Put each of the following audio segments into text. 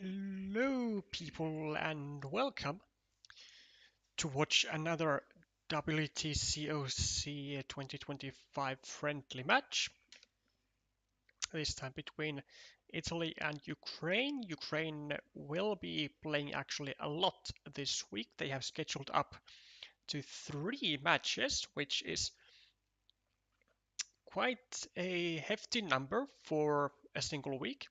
Hello, people, and welcome to watch another WTCOC 2025 friendly match. This time between Italy and Ukraine. Ukraine will be playing actually a lot this week. They have scheduled up to 3 matches, which is quite a hefty number for a single week.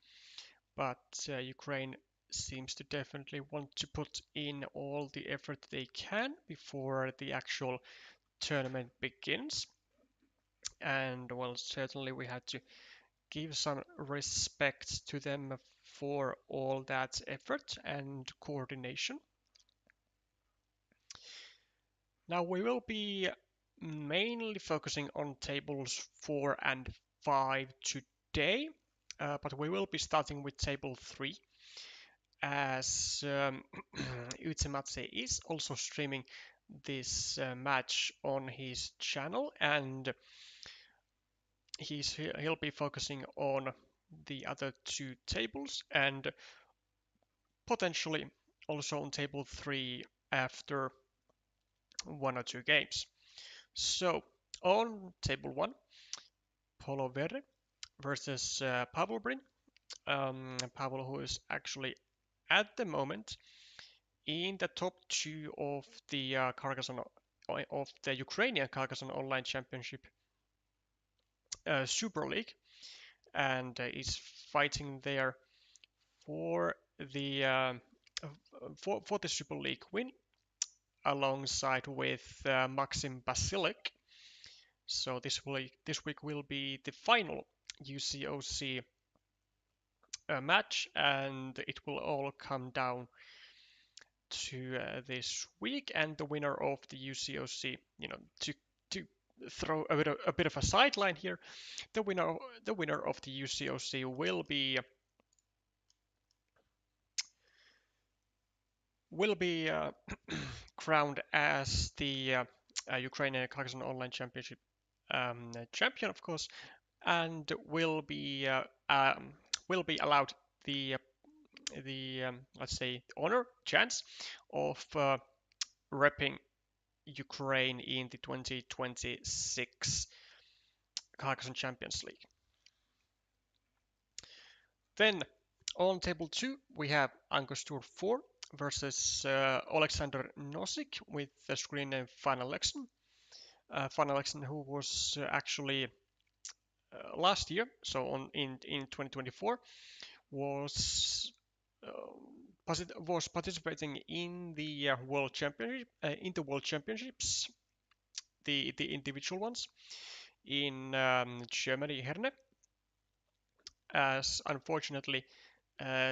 But Ukraine seems to definitely want to put in all the effort they can before the actual tournament begins. And well, certainly we have to give some respect to them for all that effort and coordination. Now we will be mainly focusing on tables 4 and 5 today, but we will be starting with table 3 as Utsematse is also streaming this match on his channel, and he'll be focusing on the other 2 tables and potentially also on table 3 after 1 or 2 games. So on table 1, Polo Verde versus Pavel Brin. Pavel, who is actually at the moment in the top 2 of the Ukrainian Carcassonne Online Championship Super League, and is fighting there for the for the Super League win alongside with Maxim Basilik. So this week will be the final UCOC match, and it will all come down to this week, and the winner of the UCOC, to throw a bit of a sideline here, the winner of the UCOC will be crowned as the Ukrainian Carcassonne Online Championship champion, of course, and will be allowed the let's say honor chance of repping Ukraine in the 2026 Carcassonne Champions League. Then on table 2 we have Angostur 4 versus Alexander Nosik with the screen name fanalexn. fanalexn, who was actually last year, so in 2024, was participating in the World Championships, the individual ones in Germany, Herne, as unfortunately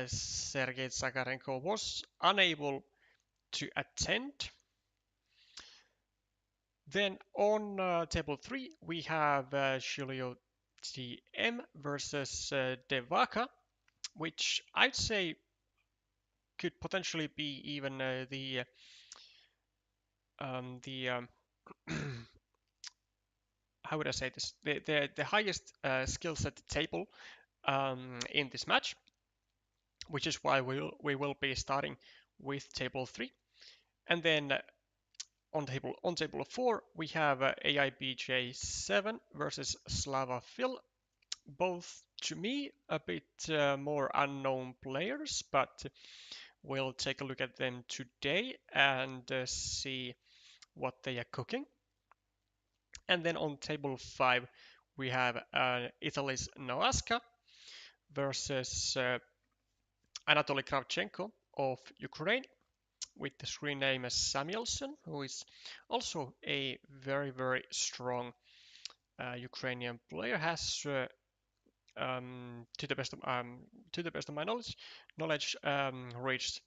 Sergei Zakarenko was unable to attend. Then on table 3 we have giulioTm versus devaka, which I'd say could potentially be even the how would I say this, the highest skill set table in this match, which is why we will be starting with table 3. And then on table 4 we have AIBJ7 versus SlavaFil, both to me a bit more unknown players, but we'll take a look at them today and see what they are cooking. And then on table 5 we have Italy's Noasca versus Anatoly Kravchenko of Ukraine with the screen name as Samuelsson, who is also a very, very strong Ukrainian player. Has to the best of my knowledge reached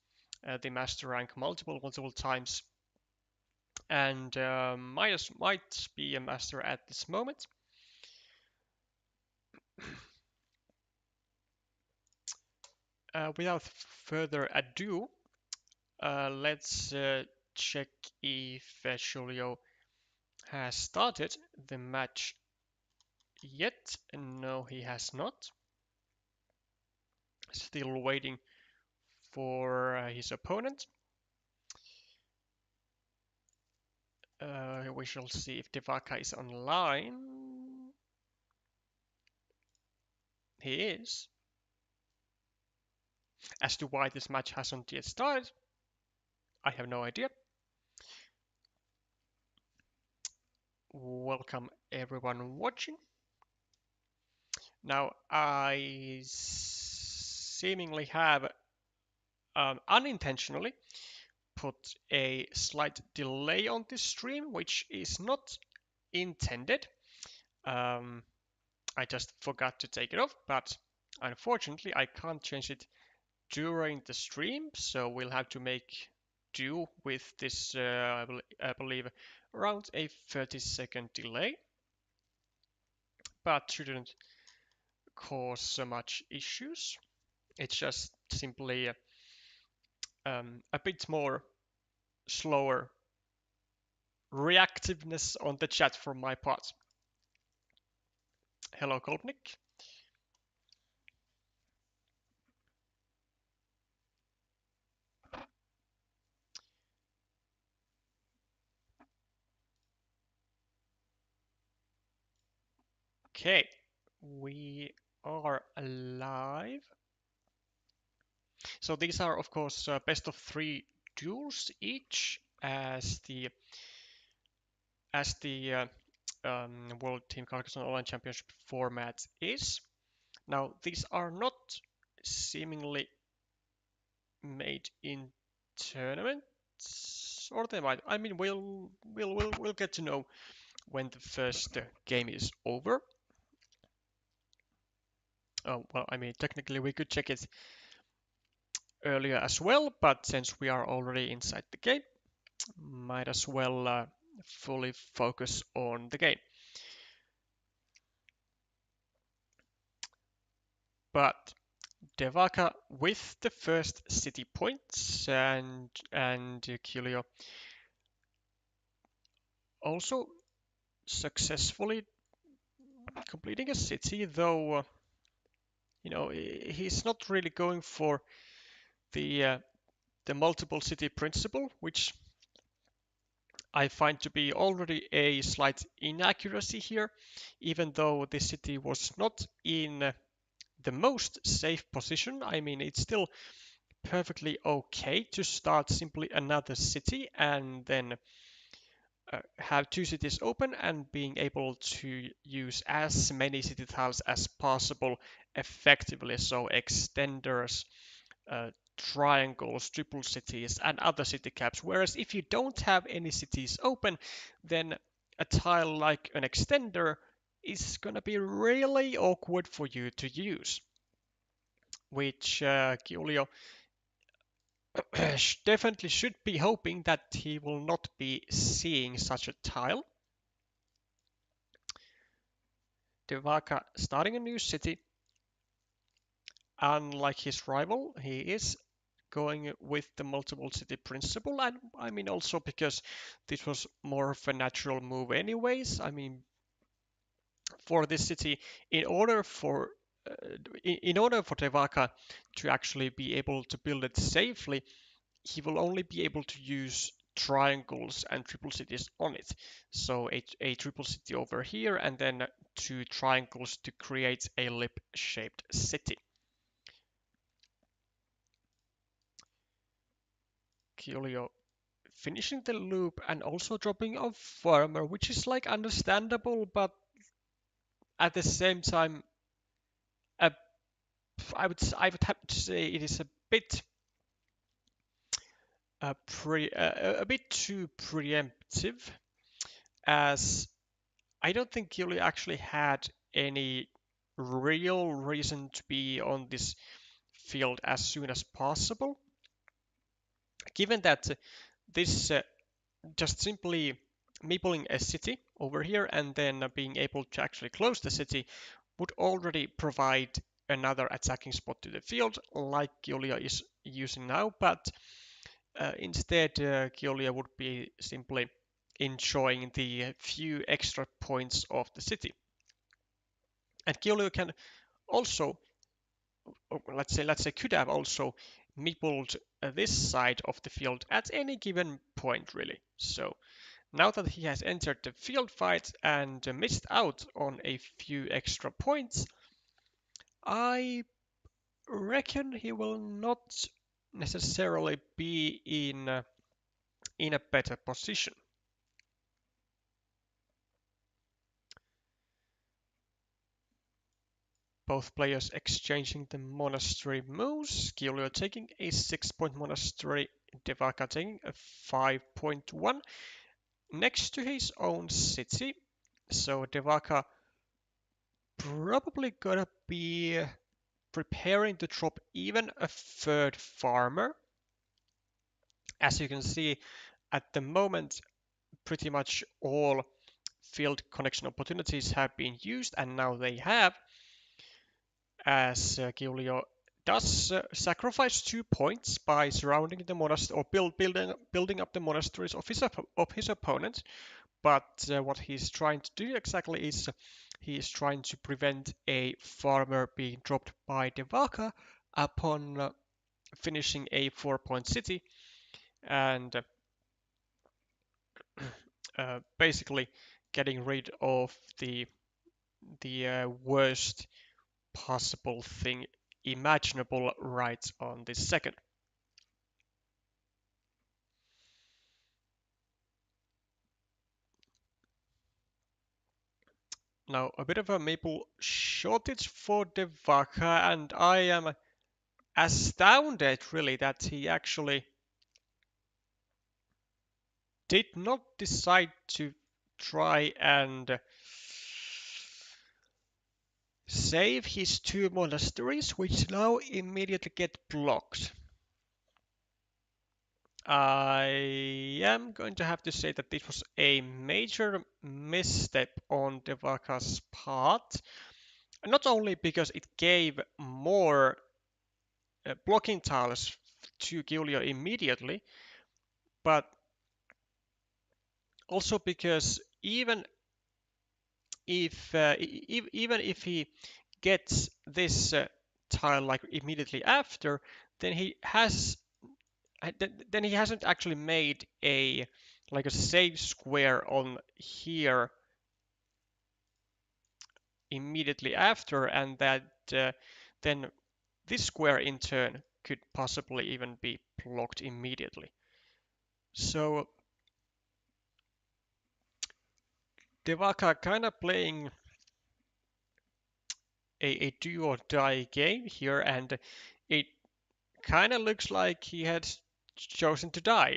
the master rank multiple times, and might be a master at this moment. Without further ado, let's check if Giulio has started the match yet. No, he has not. Still waiting for his opponent. We shall see if devaka is online. He is. As to why this match hasn't yet started, I have no idea. Welcome everyone watching. Now I seemingly have unintentionally put a slight delay on this stream, which is not intended. I just forgot to take it off, but unfortunately I can't change it during the stream, so we'll have to make do with this, I believe, around a 30-second delay, but shouldn't cause so much issues. It's just simply a bit more slower reactiveness on the chat from my part. Hello, Kolpnik. Okay, we are live. So these are, of course, best of 3 duels each, as the World Team Carcassonne Online Championship format is. Now, these are not seemingly made in tournaments, or they might. I mean, we'll get to know when the first game is over. Oh, well, I mean, technically we could check it earlier as well, but since we are already inside the game, might as well fully focus on the game. But devaka with the first city points, and giulio also successfully completing a city, though you know, he's not really going for the multiple city principle, which I find to be already a slight inaccuracy here, even though the city was not in the most safe position. I mean, it's still perfectly okay to start simply another city and then have 2 cities open and being able to use as many city tiles as possible effectively. So extenders, triangles, triple cities, and other city caps. Whereas if you don't have any cities open, then a tile like an extender is going to be really awkward for you to use, which giulio definitely should be hoping that he will not be seeing such a tile. devaka starting a new city. Unlike his rival, he is going with the multiple city principle, and I mean also because this was more of a natural move anyways. I mean, for this city, in order for in order for devaka to actually be able to build it safely, he will only be able to use triangles and triple cities on it. So a triple city over here, and then 2 triangles to create a lip-shaped city. giulio finishing the loop and also dropping off farmer, which is like understandable, but at the same time, uh, I would have to say it is a bit a bit too preemptive, as I don't think giulio actually had any real reason to be on this field as soon as possible, given that this just simply meepling a city over here and then being able to actually close the city would already provide another attacking spot to the field, like giulio is using now, but instead giulio would be simply enjoying the few extra points of the city. And giulio can also, let's say could have also meepled this side of the field at any given point, really. So now that he has entered the field fight and missed out on a few extra points, I reckon he will not necessarily be in a better position. Both players exchanging the monastery moves. Giulio taking a 6-point monastery, devaka taking a 5.1 next to his own city. So devaka probably gonna be preparing to drop even a third farmer. As you can see, at the moment, pretty much all field connection opportunities have been used, and now they have, as Giulio does sacrifice 2 points by surrounding the monastery or building up the monasteries of his opponent. But what he's trying to do exactly is he is trying to prevent a farmer being dropped by devaka upon finishing a 4-point city, and basically getting rid of the worst possible thing imaginable right on this second. Now, a bit of a maple shortage for devaka, and I am astounded really that he actually did not decide to try and save his 2 monasteries, which now immediately get blocked. I am going to have to say that this was a major misstep on devaka's part, not only because it gave more blocking tiles to Giulio immediately, but also because even if he gets this tile like immediately after, then he hasn't actually made a save square on here immediately after, and that then this square in turn could possibly even be blocked immediately. So devaka kind of playing a do or die game here, and it kind of looks like he had chosen to die.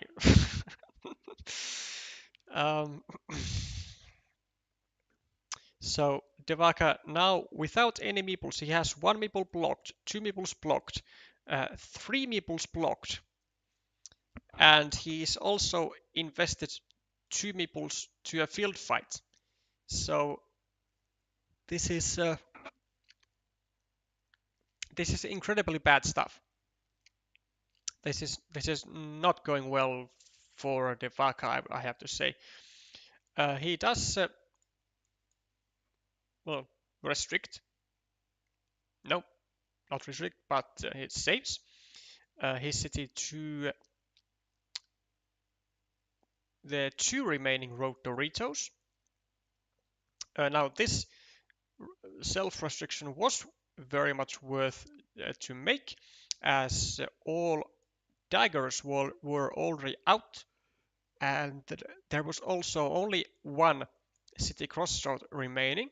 um, so devaka now without any meeples, he has 1 meeple blocked, 2 meeples blocked, 3 meeples blocked, and he's also invested 2 meeples to a field fight. So this is incredibly bad stuff. This is not going well for devaka, I have to say. He does well restrict. No, not restrict, but it saves his city to the 2 remaining road Doritos. Now this self-restriction was very much worth to make, as all daggers were already out, and there was also only 1 city crossroad remaining.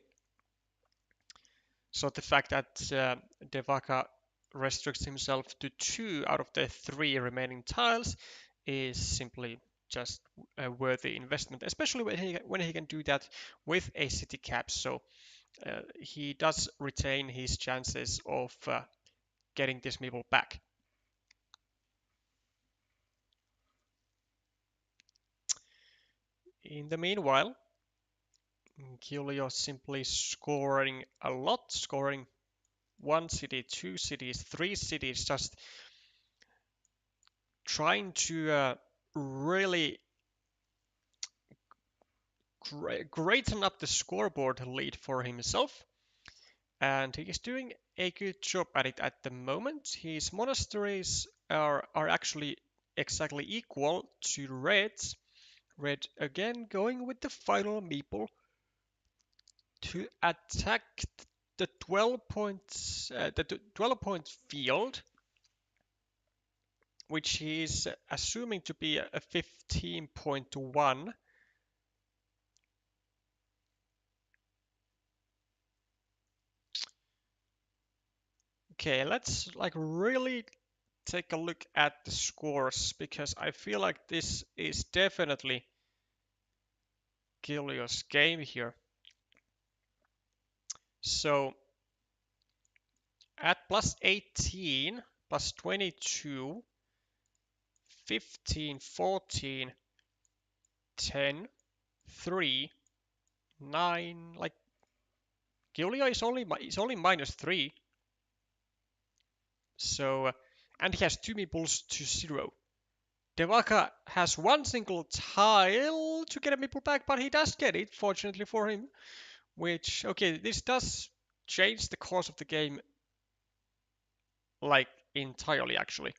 So the fact that devaka restricts himself to 2 out of the 3 remaining tiles is simply just a worthy investment, especially when he can do that with a city cap. So he does retain his chances of getting this meeple back. In the meanwhile, Giulio simply scoring a lot, scoring 1 city, 2 cities, 3 cities, just trying to really greaten up the scoreboard lead for himself. and he is doing a good job at it at the moment. His monasteries are actually exactly equal to red's. Red again going with the final meeple to attack the 12 points, the 12 point field, which he is assuming to be a 15.1. Okay, let's like really take a look at the scores because I feel like this is definitely Giulio's game here. So at plus 18, plus 22, 15, 14, 10, 3, 9, like Giulio is only minus 3. So and he has 2 meeples to 0. Devaka has one single tile to get a meeple back, but he does get it, fortunately for him. Which, okay, this does change the course of the game, like, entirely, actually.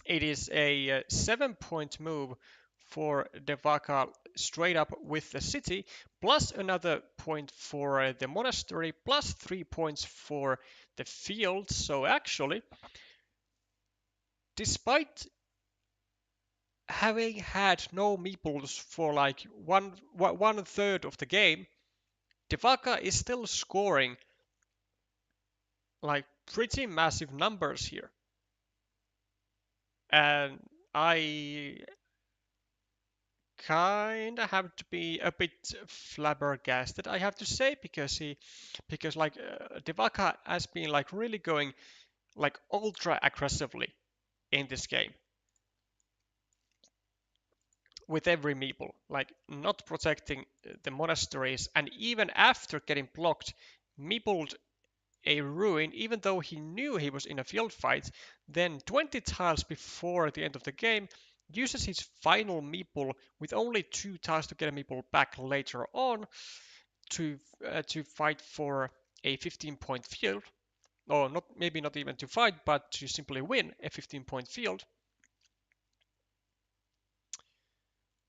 It is a 7-point move for Devaka straight up with the city, plus another point for the monastery, plus 3 points for the field. So actually, despite having had no meeples for like one third of the game, Devaka is still scoring like pretty massive numbers here. And I kind of have to be a bit flabbergasted, I have to say, because like Devaka has been like really going like ultra aggressively in this game with every meeple, like not protecting the monasteries, and even after getting blocked, meepled a ruin, even though he knew he was in a field fight. Then 20 tiles before the end of the game, uses his final meeple with only 2 tiles to get a meeple back later on to fight for a 15-point field, or not, maybe not even to fight, but to simply win a 15-point field,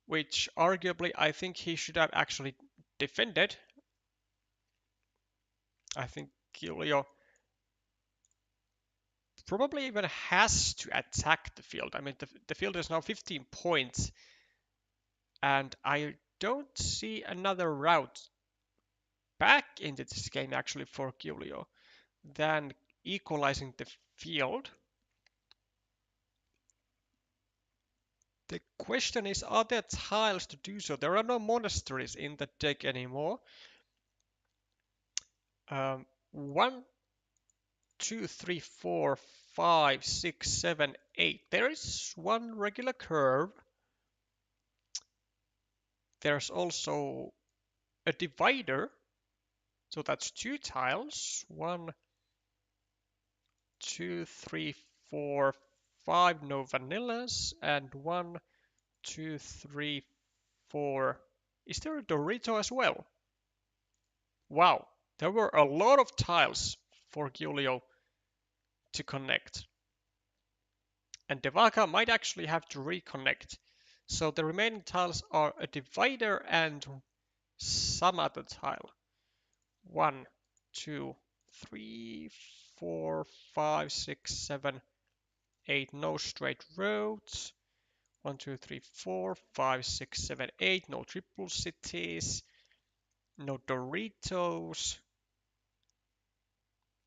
which arguably I think he should have actually defended. I think Giulio probably even has to attack the field. I mean, the field is now 15 points, and I don't see another route back into this game actually for Giulio than equalizing the field. The question is, are there tiles to do so? There are no monasteries in the deck anymore. 1, 2, 3, 4, 5, 6, 7, 8. There is one regular curve. There's also a divider. So that's 2 tiles. 1, 2, 3, 4, 5 no vanillas. And 1, 2, 3, 4. Is there a Dorito as well? Wow, there were a lot of tiles for Giulio to connect. And Devaka might actually have to reconnect. So the remaining tiles are a divider and some other tile. 1, 2, 3, 4, 5, 6, 7, 8. No straight roads. 1, 2, 3, 4, 5, 6, 7, 8. No triple cities. No Doritos.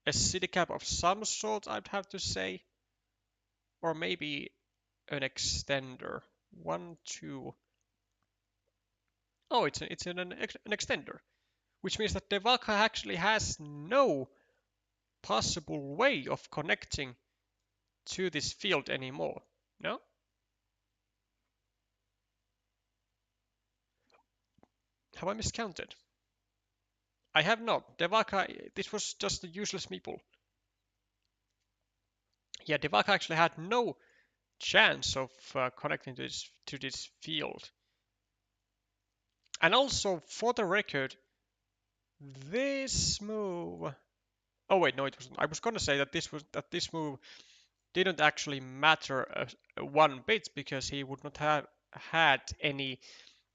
A city cap of some sort, I'd have to say. Or maybe an extender. 1, 2. Oh, it's an extender. Which means that Devaka actually has no possible way of connecting to this field anymore. No? Have I miscounted? I have not. Devaka, this was just a useless meeple. Yeah, Devaka actually had no chance of connecting to this field. And also, for the record, this move. Oh wait, no, it wasn't. I was gonna say that this move didn't actually matter one bit because he would not have had any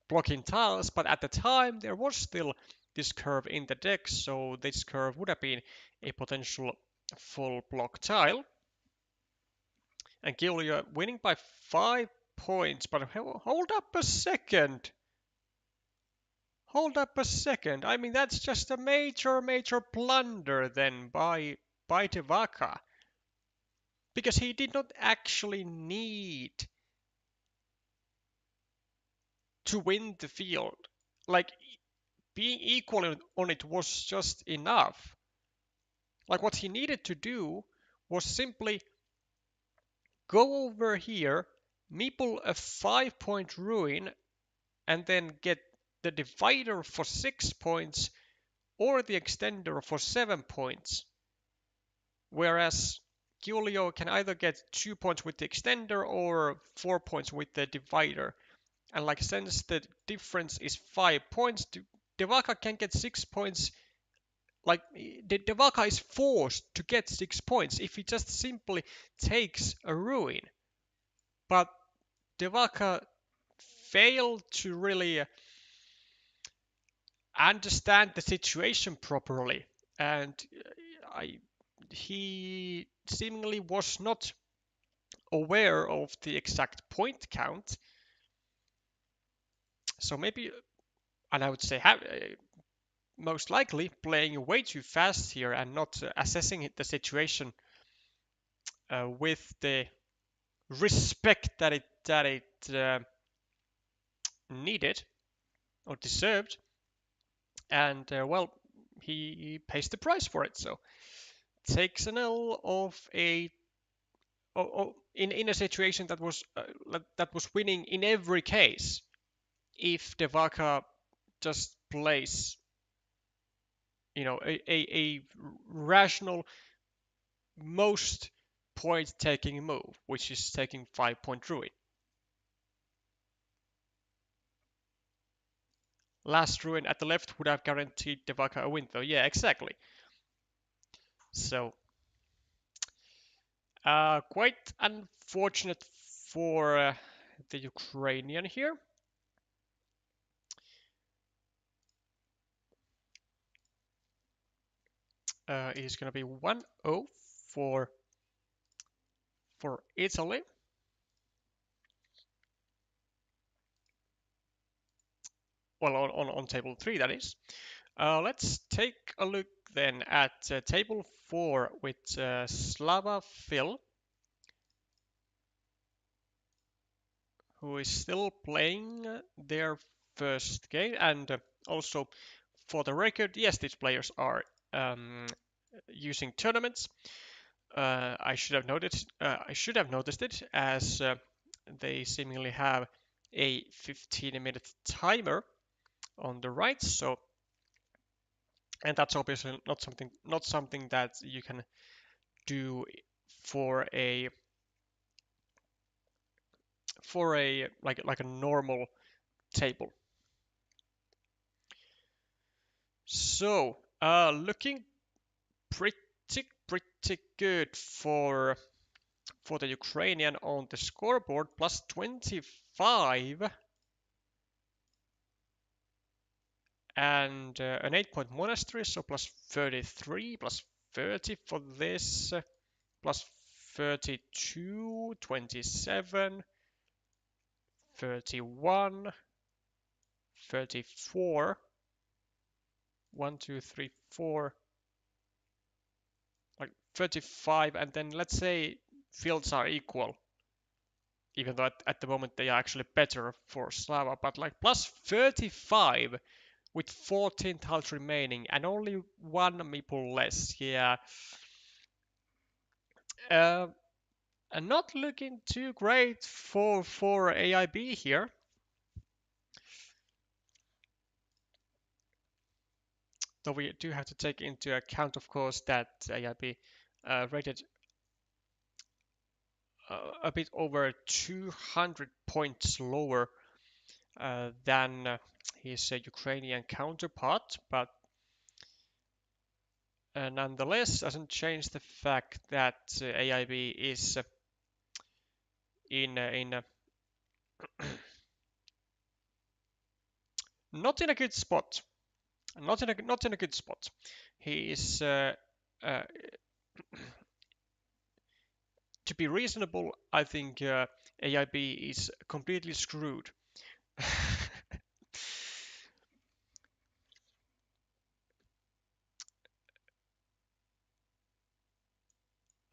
blocking tiles, but at the time there was still this curve in the deck, so this curve would have been a potential full block tile. And Giulio winning by 5 points, but hold up a second. Hold up a second. I mean, that's just a major blunder then by devaka. Because he did not actually need to win the field. Like, being equal on it was just enough. Like, what he needed to do was simply go over here, meeple a 5-point ruin, and then get the divider for 6 points or the extender for 7 points. Whereas Giulio can either get 2 points with the extender or 4 points with the divider. And like since the difference is 5 points, devaka can get 6 points. Like the devaka is forced to get 6 points if he just simply takes a ruin. But devaka failed to really understand the situation properly, and he seemingly was not aware of the exact point count. So maybe, and I would say most likely playing way too fast here and not assessing the situation with the respect that it needed or deserved, and well, he pays the price for it. So takes an L of a in a situation that was winning in every case if devaka just plays a rational most point taking move, which is taking 5-point ruin. Last ruin at the left would have guaranteed devaka a win though. Yeah, exactly. So quite unfortunate for the Ukrainian here. It is going to be 1-0 for Italy. Well, on table 3, that is. Let's take a look then at table 4 with SlavaFil, who is still playing their first game. And also, for the record, yes, these players are using tournaments. I should have noticed it as they seemingly have a 15-minute timer on the right. So, and that's obviously not something that you can do for a like a normal table. So, looking pretty good for the Ukrainian on the scoreboard, plus 25 and an 8-point monastery, so plus 33, plus 30 for this, plus 32, 27, 31, 34, 1, 2, 3, 4, like 35, and then let's say fields are equal, even though at the moment they are actually better for Slava, but like plus 35 with 14 tiles remaining and only one meeple less. Yeah. And not looking too great for AIB here. Though we do have to take into account, of course, that AIB rated a bit over 200 points lower than his Ukrainian counterpart, but nonetheless doesn't change the fact that AIB is in not in a good spot. Not in a good spot. He is uh, to be reasonable. I think AIB is completely screwed.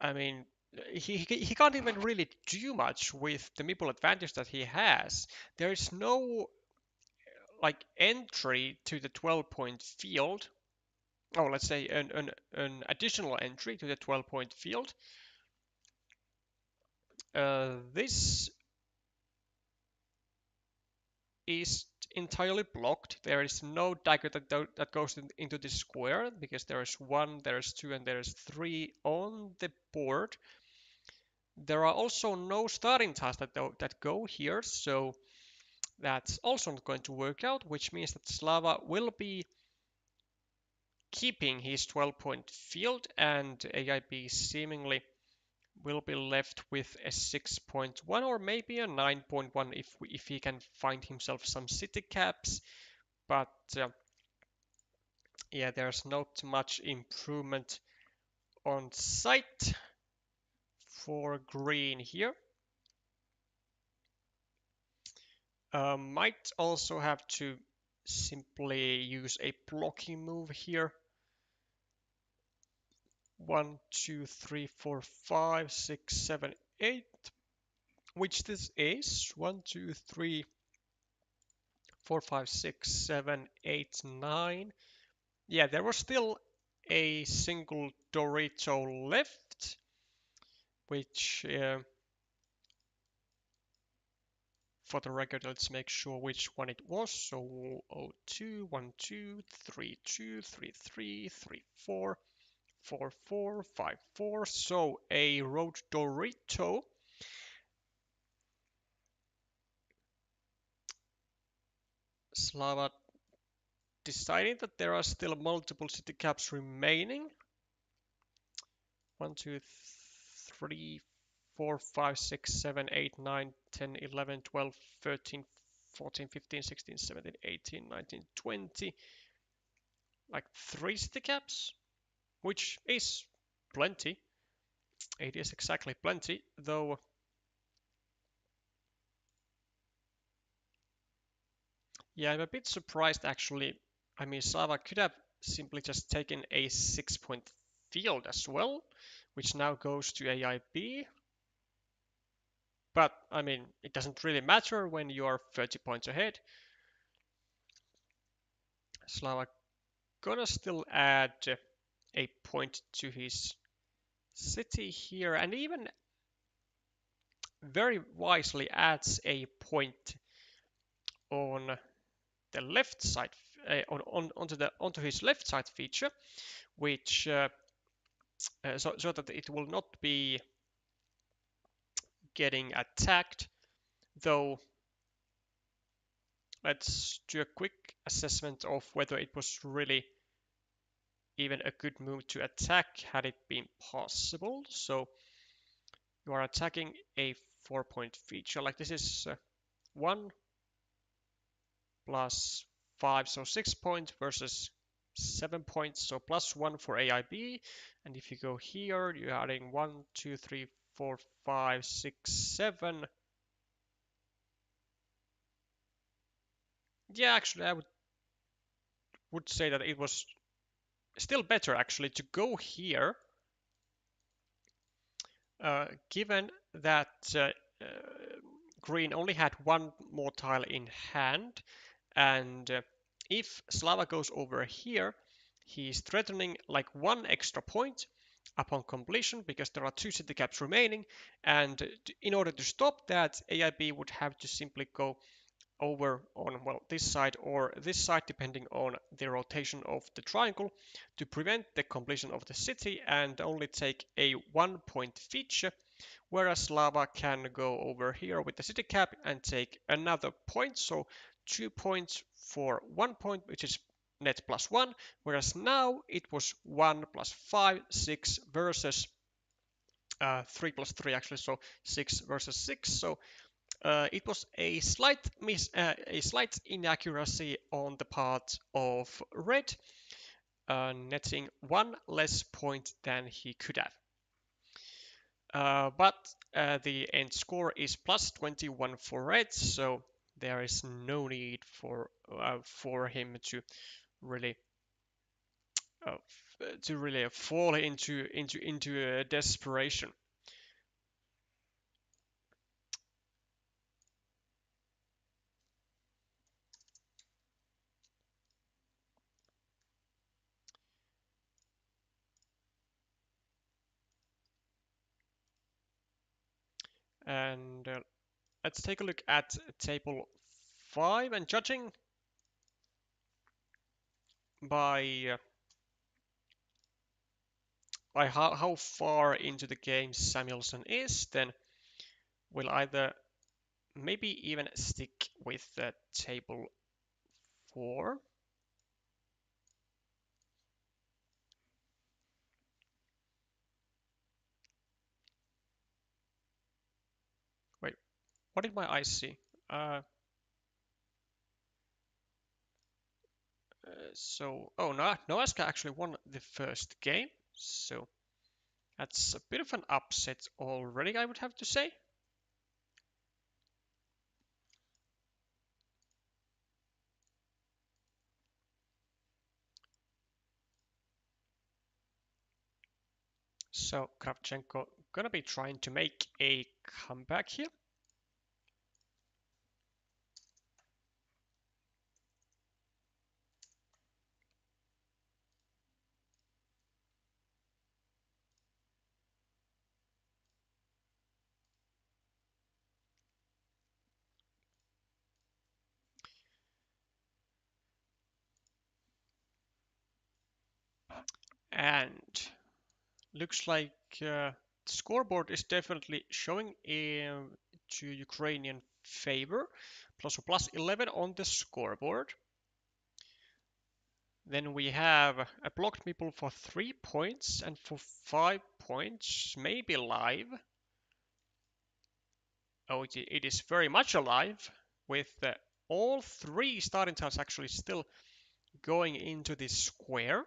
I mean, he can't even really do much with the meeple advantage that he has. There is no like entry to the 12-point field. Oh, let's say an additional entry to the 12-point field. This is entirely blocked. There is no dagger that goes into the square because there is 1, there is 2, and there is 3 on the board. There are also no starting tiles that go here, so that's also not going to work out, which means that Slava will be keeping his 12-point field, and AIB seemingly will be left with a 6.1 or maybe a 9.1 if he can find himself some city caps. But yeah, there's not much improvement on site for green here. Might also have to simply use a blocking move here. 1, 2, 3, 4, 5, 6, 7, 8. Which this is 1, 2, 3, 4, 5, 6, 7, 8, 9. Yeah, there was still a single Dorito left, which for the record, let's make sure which one it was. So 02, 1, 2, 3, 2, 3, 3, 3, 4, 4, 4, 5, 4. So a road Dorito. Slava deciding that there are still multiple city caps remaining. 1, 2, 3, 4, 5, 6, 7, 8, 9, 10, 11, 12, 13, 14, 15, 16, 17, 18, 19, 20. Like 3 city caps, which is plenty. It is exactly plenty, though. Yeah, I'm a bit surprised actually. I mean, Slava could have simply just taken a 6-point field as well, which now goes to AIB. But, I mean, it doesn't really matter when you are 30 points ahead. Slava gonna still add a point to his city here, and even very wisely adds a point on the left side, onto his left side feature, which so that it will not be getting attacked. Though let's do a quick assessment of whether it was really even a good move to attack had it been possible. So you are attacking a 4-point feature, like this is 1 plus 5, so 6 points versus 7 points, so plus 1 for AIB. And if you go here, you're adding 1, 2, 3, 4, 5, 6, 7. Yeah, actually, I would say that it was still better actually to go here, given that green only had 1 more tile in hand, and if Slava goes over here, he's threatening like 1 extra point upon completion because there are 2 city caps remaining, and in order to stop that, AIB would have to simply go over on, well, this side or this side depending on the rotation of the triangle to prevent the completion of the city and only take a 1-point feature, whereas Slava can go over here with the city cap and take another point, so 2 points for 1 point, which is net +1, whereas now it was 1 +5, 6 versus 3 +3 actually, so 6 versus 6. So it was a slight inaccuracy on the part of red, netting 1 less point than he could have. But the end score is +21 for red, so there is no need for him to really fall into desperation. And let's take a look at table 5 and judging by how far into the game Samuelsson is, then we'll either maybe even stick with table 4. Wait, what did my eyes see? Oh, Noasca actually won the first game, so that's a bit of an upset already, I would have to say. So Kravchenko gonna be trying to make a comeback here. And looks like the scoreboard is definitely showing to Ukrainian favor. Plus 11 on the scoreboard. Then we have a blocked meeple for 3 points and for 5 points, maybe live. Oh, it is very much alive with all 3 starting tiles actually still going into this square.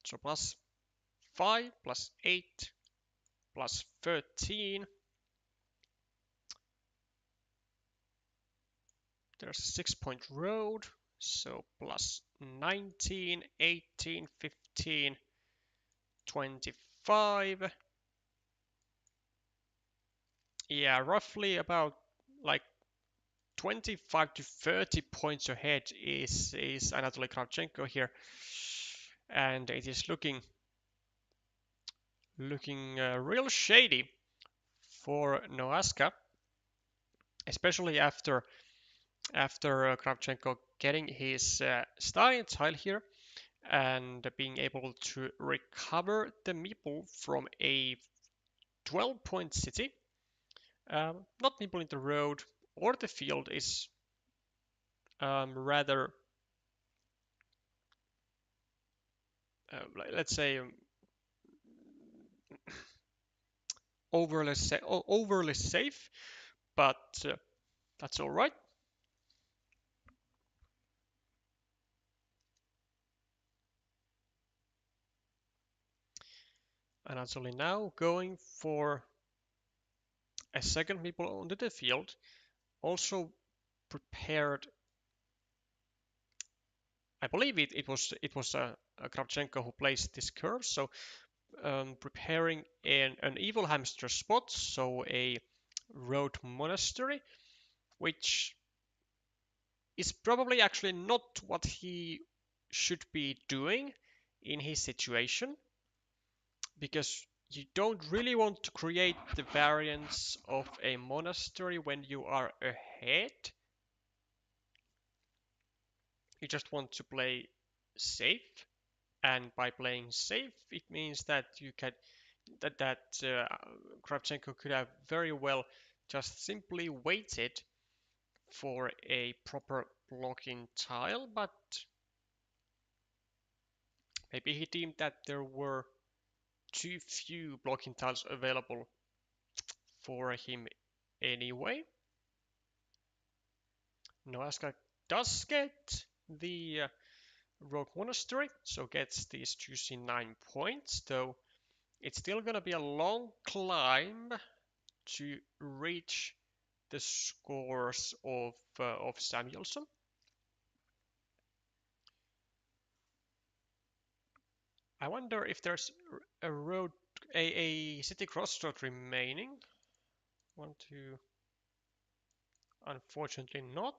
So +5, +8, +13. There's a 6-point road. So +19, 18, 15, 25. Yeah, roughly about like 25 to 30 points ahead is Anatoly Kravchenko here. And it is looking real shady for Noasca, especially after Kravchenko getting his starting tile here and being able to recover the meeple from a 12-point city. Not meeple in the road or the field is rather, let's say, overly safe, but that's all right. And actually now going for a second meeple onto the field, also prepared. I believe it was Kravchenko who placed this curve, so preparing an evil hamster spot, so a road monastery, which is probably actually not what he should be doing in his situation, because you don't really want to create the variance of a monastery when you are ahead. You just want to play safe, and by playing safe, it means that you can Kravchenko could have very well just simply waited for a proper blocking tile, but maybe he deemed that there were too few blocking tiles available for him anyway. Noasca does get the Rogue Monastery, so gets these juicy 9 points, though it's still gonna be a long climb to reach the scores of Samuelsson. I wonder if there's a road, a city crossroad remaining. 1, 2. Unfortunately not.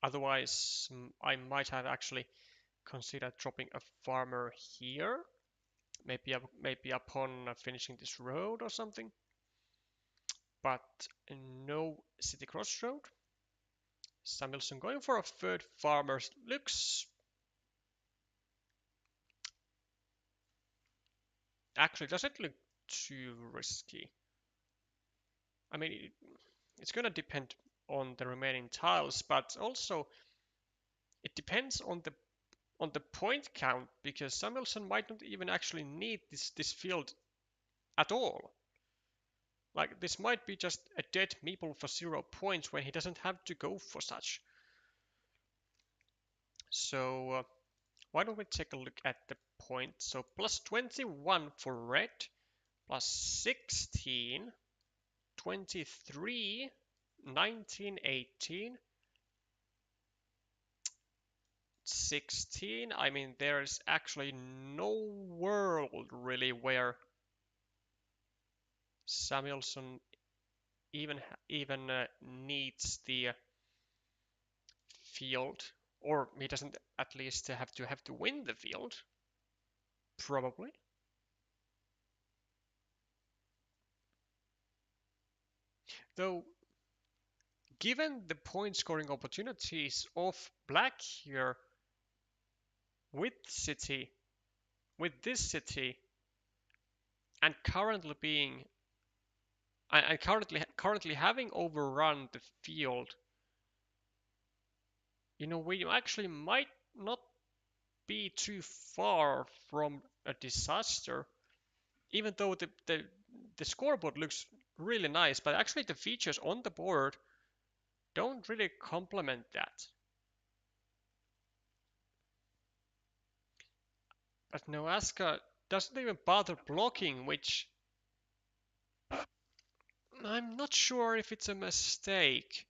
Otherwise, I might have actually considered dropping a farmer here. Maybe upon finishing this road or something. But no city crossroad. Samuelsson going for a third farmer looks... Actually, does it look too risky? I mean, it's gonna depend on the remaining tiles, but also it depends on the point count, because Samuelsson might not even actually need this field at all. Like, this might be just a dead meeple for 0 points when he doesn't have to go for such. So why don't we take a look at the points? So plus 21 for red, plus 16, 23, 19, 18, 16. I mean, there's actually no world really where Samuelsson even needs the field, or he doesn't at least have to win the field, probably. Though, given the point scoring opportunities of black here with this city, and currently having overrun the field, we actually might not be too far from a disaster, even though the scoreboard looks really nice, but actually the features on the board don't really complement that. But Noasca doesn't even bother blocking, which I'm not sure if it's a mistake.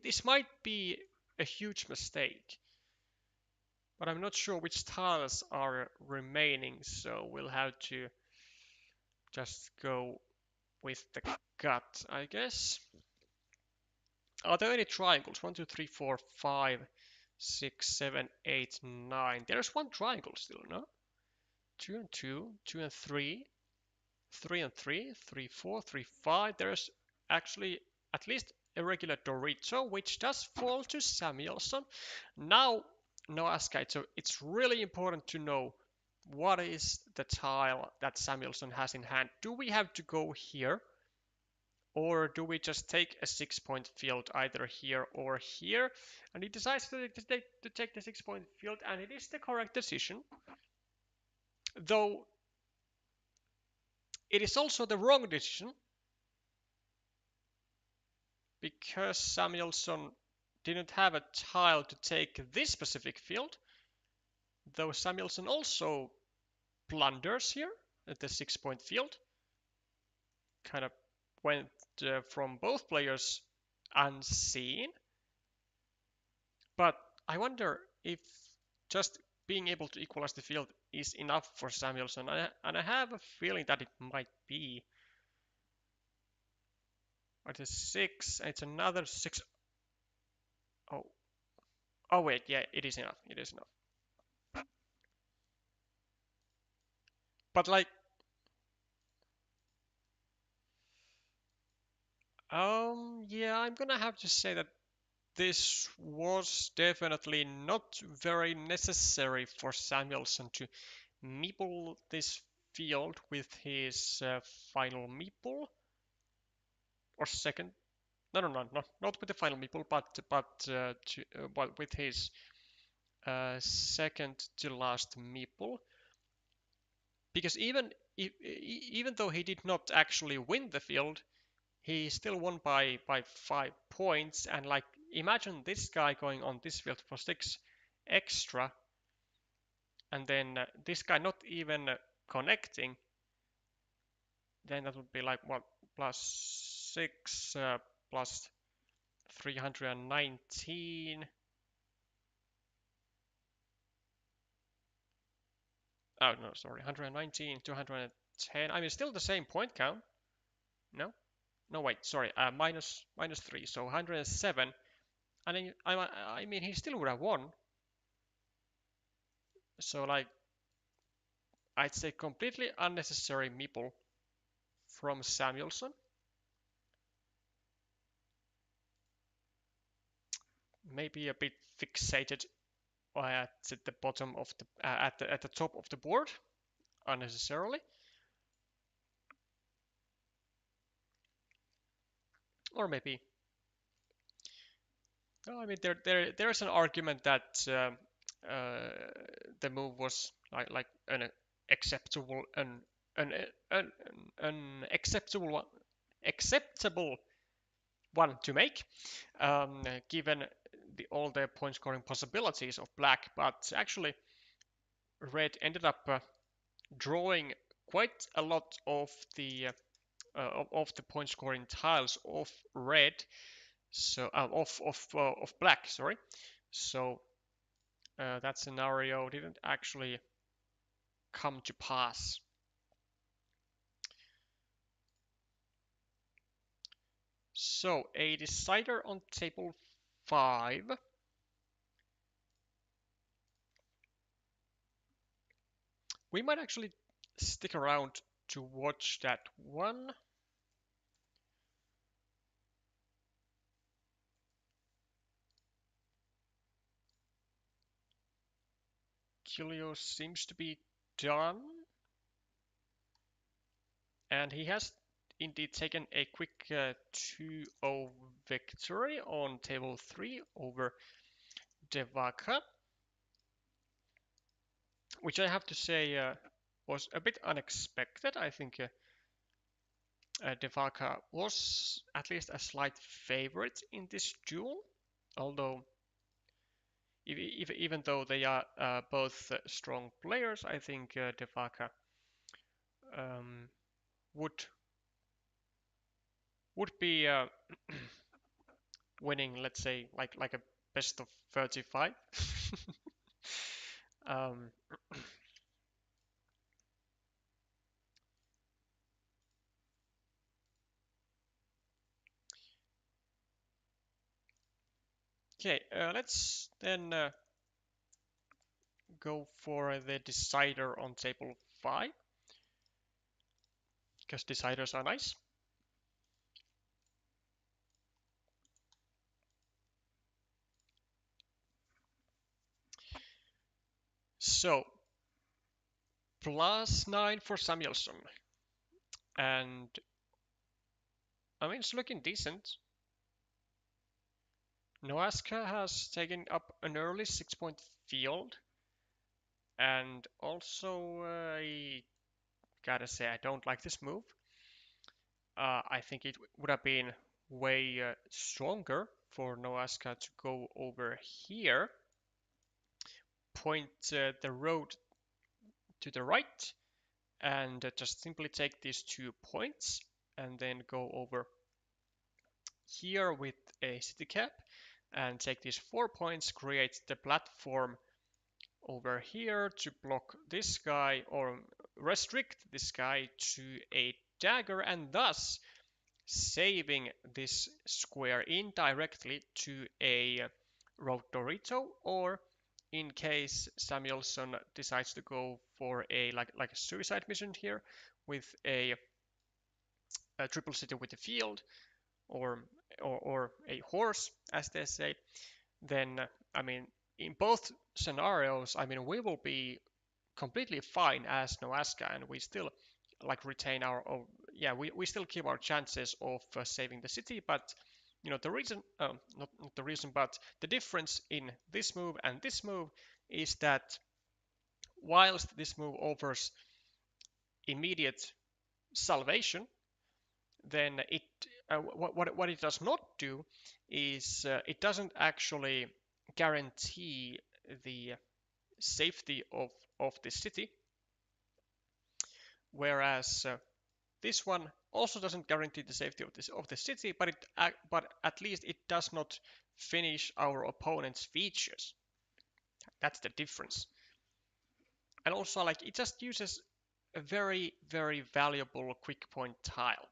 This might be a huge mistake, but I'm not sure which tiles are remaining, so we'll have to just go with the gut, I guess. Are there any triangles? 1, 2, 3, 4, 5, 6, 7, 8, 9. There's one triangle still, no? 2 and 2, 2 and 3, 3 and 3, 3, 4, 3, 5. There's actually at least a regular Dorito, which does fall to Samuelsson. Now, Noasca, so it's really important to know what is the tile that Samuelsson has in hand. Do we have to go here? Or do we just take a 6-point field either here or here? And he decides to take the 6-point field, and it is the correct decision. Though it is also the wrong decision, because Samuelsson didn't have a tile to take this specific field. Though Samuelsson also blunders here at the 6-point field. Kind of went from both players unseen. But I wonder if just being able to equalize the field is enough for Samuelsson, and I have a feeling that it might be. But it's 6, and it's another 6. Oh wait, yeah, it is enough. It is enough. But like, yeah, I'm gonna have to say that this was definitely not very necessary for Samuelsson to meeple this field with his final meeple, or second Not with the final meeple, but with his second to last meeple. Because even though he did not actually win the field, he still won by 5 points. And like, imagine this guy going on this field for 6 extra, and then this guy not even connecting. Then that would be like what, +6 plus 319. Oh no, sorry, 119, 210. I mean, still the same point count. No, no, wait, sorry, minus 3, so 107. And then, I mean, he still would have won. So like, I'd say completely unnecessary meeple from Samuelsson. Maybe a bit fixated at the bottom of the at the top of the board unnecessarily. Or maybe, no, I mean, there's an argument that the move was like an acceptable an, an acceptable one to make, given all the point scoring possibilities of black. But actually, red ended up drawing quite a lot of the point scoring tiles of red, so of black, sorry. So that scenario didn't actually come to pass. So a decider on table 5. We might actually stick around to watch that one. Giulio seems to be done. And he has indeed taken a quick 2-0 victory on table 3 over devaka, which I have to say was a bit unexpected. I think devaka was at least a slight favorite in this duel, although even though they are both strong players, I think devaka um, would be winning, let's say, like a best of 35. um, okay, let's then go for the decider on table 5, because deciders are nice. So, +9 for Samuelsson. And, I mean, it's looking decent. Noasca has taken up an early 6-point field. And also, I gotta say, I don't like this move. I think it would have been way stronger for Noasca to go over here, point the road to the right, and just simply take these 2 points and then go over here with a city cap and take these 4 points, create the platform over here to block this guy or restrict this guy to a dagger, and thus saving this square indirectly to a road Dorito, or in case Samuelsson decides to go for a like a suicide mission here with a triple city with a field, or a horse, as they say, then I mean, in both scenarios, I mean, we will be completely fine as Noasca, and we still like retain our, yeah, we still keep our chances of saving the city, but The reason, not the reason, but the difference in this move and this move is that whilst this move offers immediate salvation, then what it does not do is it doesn't actually guarantee the safety of the city, whereas this one also doesn't guarantee the safety of the city, but at least it does not finish our opponent's features. That's the difference. And also, like, it just uses a very, very valuable quick point tile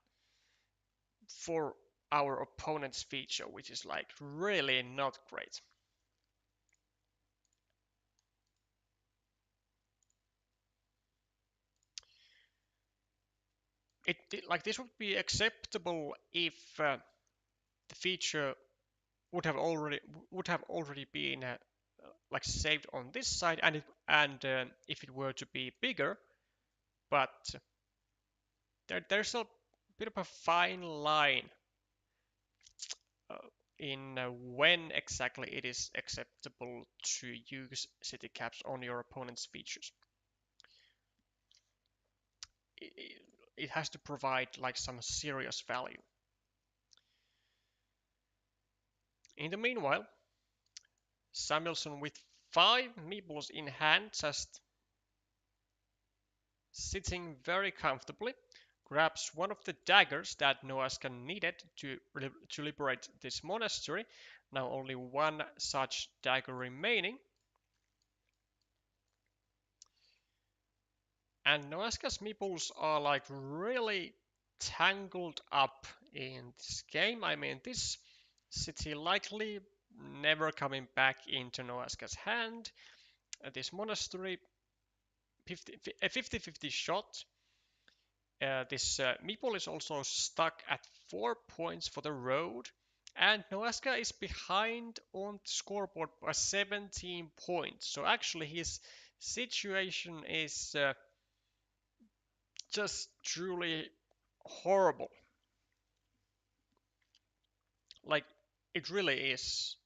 for our opponent's feature, which is like really not great. Like, this would be acceptable if the feature would have already been like saved on this side, and if it were to be bigger, but there's a bit of a fine line uh, in when exactly it is acceptable to use city caps on your opponent's features. It has to provide like some serious value. In the meanwhile, Samuelsson with 5 meeples in hand, just sitting very comfortably, grabs one of the daggers that Noasca needed to liberate this monastery. Now only one such dagger remaining. And Noasca's meeples are like really tangled up in this game. I mean, this city likely never coming back into Noasca's hand. This monastery, a 50-50 shot. This meeple is also stuck at 4 points for the road, and Noasca is behind on the scoreboard by 17 points. So actually his situation is just truly horrible. Like, it really is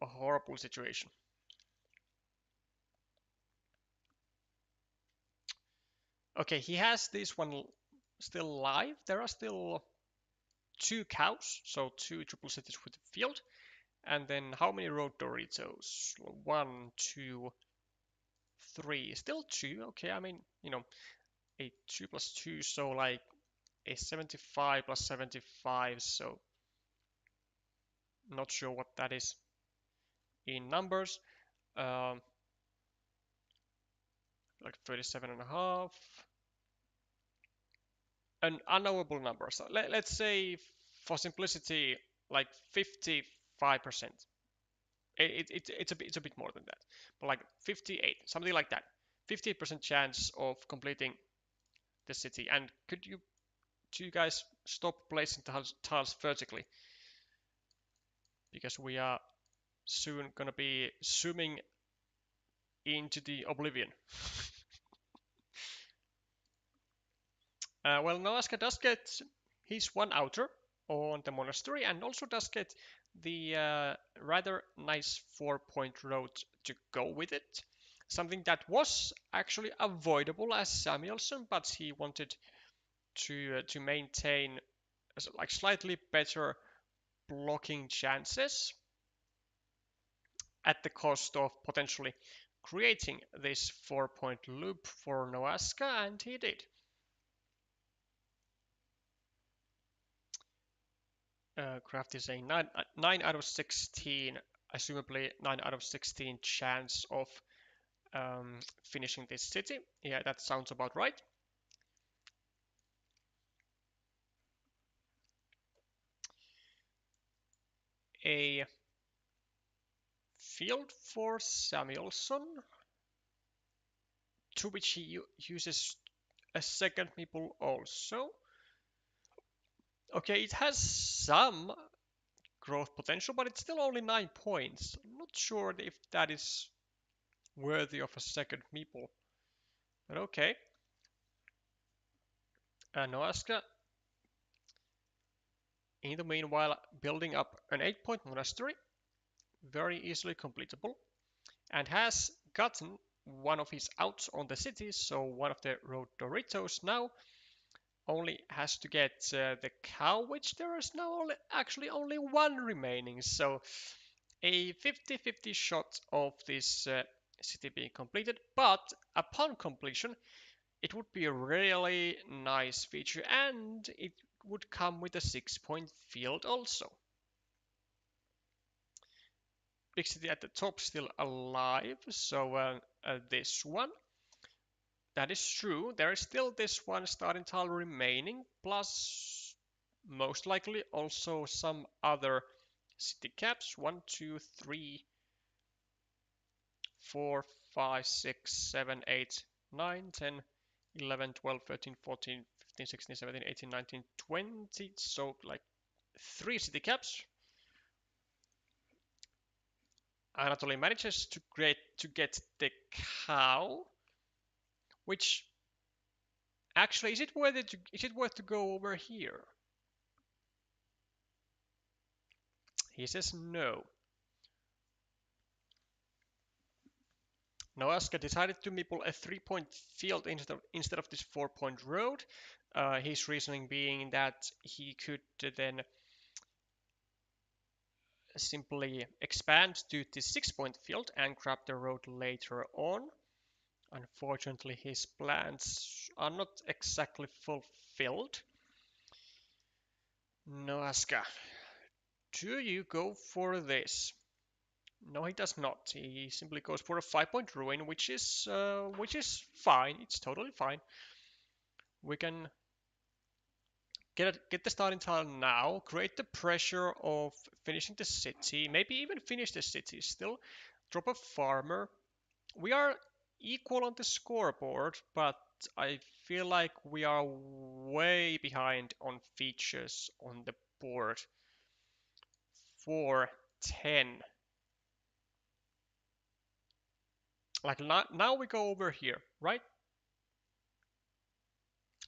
a horrible situation. Okay, he has this one still live. There are still 2 cows, so 2 triple cities with the field. And then how many road Doritos? 1, 2, 3. Still 2. Okay, I mean, a 2 plus 2, so like a 75 plus 75, so not sure what that is in numbers. Like 37 and a half. An unknowable number. So let's say, for simplicity, like 55%. It's a bit more than that, but like 58, something like that. 58% chance of completing the city. And could you two guys stop placing tiles vertically? Because we are soon gonna be zooming into the oblivion. Well, Noasca does get his one outer on the monastery, and also does get the rather nice 4-point road to go with it. Something that was actually avoidable as Samuelsson, but he wanted to maintain like slightly better blocking chances at the cost of potentially creating this 4-point loop for Noasca, and he did. Craft is a 9 out of 16, assumably 9 out of 16 chance of finishing this city. Yeah, that sounds about right. A field for Samuelsson, to which he uses a second meeple also. Okay, it has some growth potential, but it's still only 9 points. I'm not sure if that is worthy of a second meeple, but okay. Noasca in the meanwhile building up an 8-point monastery, very easily completable, and has gotten one of his outs on the city, so one of the road Doritos now only has to get the cow, which there is now actually only one remaining, so a 50-50 shot of this city being completed, but upon completion it would be a really nice feature and it would come with a 6-point field also. Big city at the top still alive, so this one. That is true. There is still this one starting tile remaining, plus most likely also some other city caps. 1, 2, 3, 4, 5, 6, 7, 8, 9, 10, 11, 12, 13, 14, 15, 16, 17, 18, 19, 20. So like 3 city caps. Anatoly manages to get the cow, which actually is it worth to go over here? He says no. Noasca decided to meeple a 3-point field instead of this 4-point road. His reasoning being that he could then simply expand to the 6-point field and grab the road later on. Unfortunately, his plans are not exactly fulfilled. Noasca, do you go for this? No, he does not. He simply goes for a 5-point ruin, which is fine. It's totally fine. We can get the starting tile now, create the pressure of finishing the city, maybe even finish the city still, drop a farmer. We are equal on the scoreboard, but I feel like we are way behind on features on the board. 4, 10. Like now we go over here, right?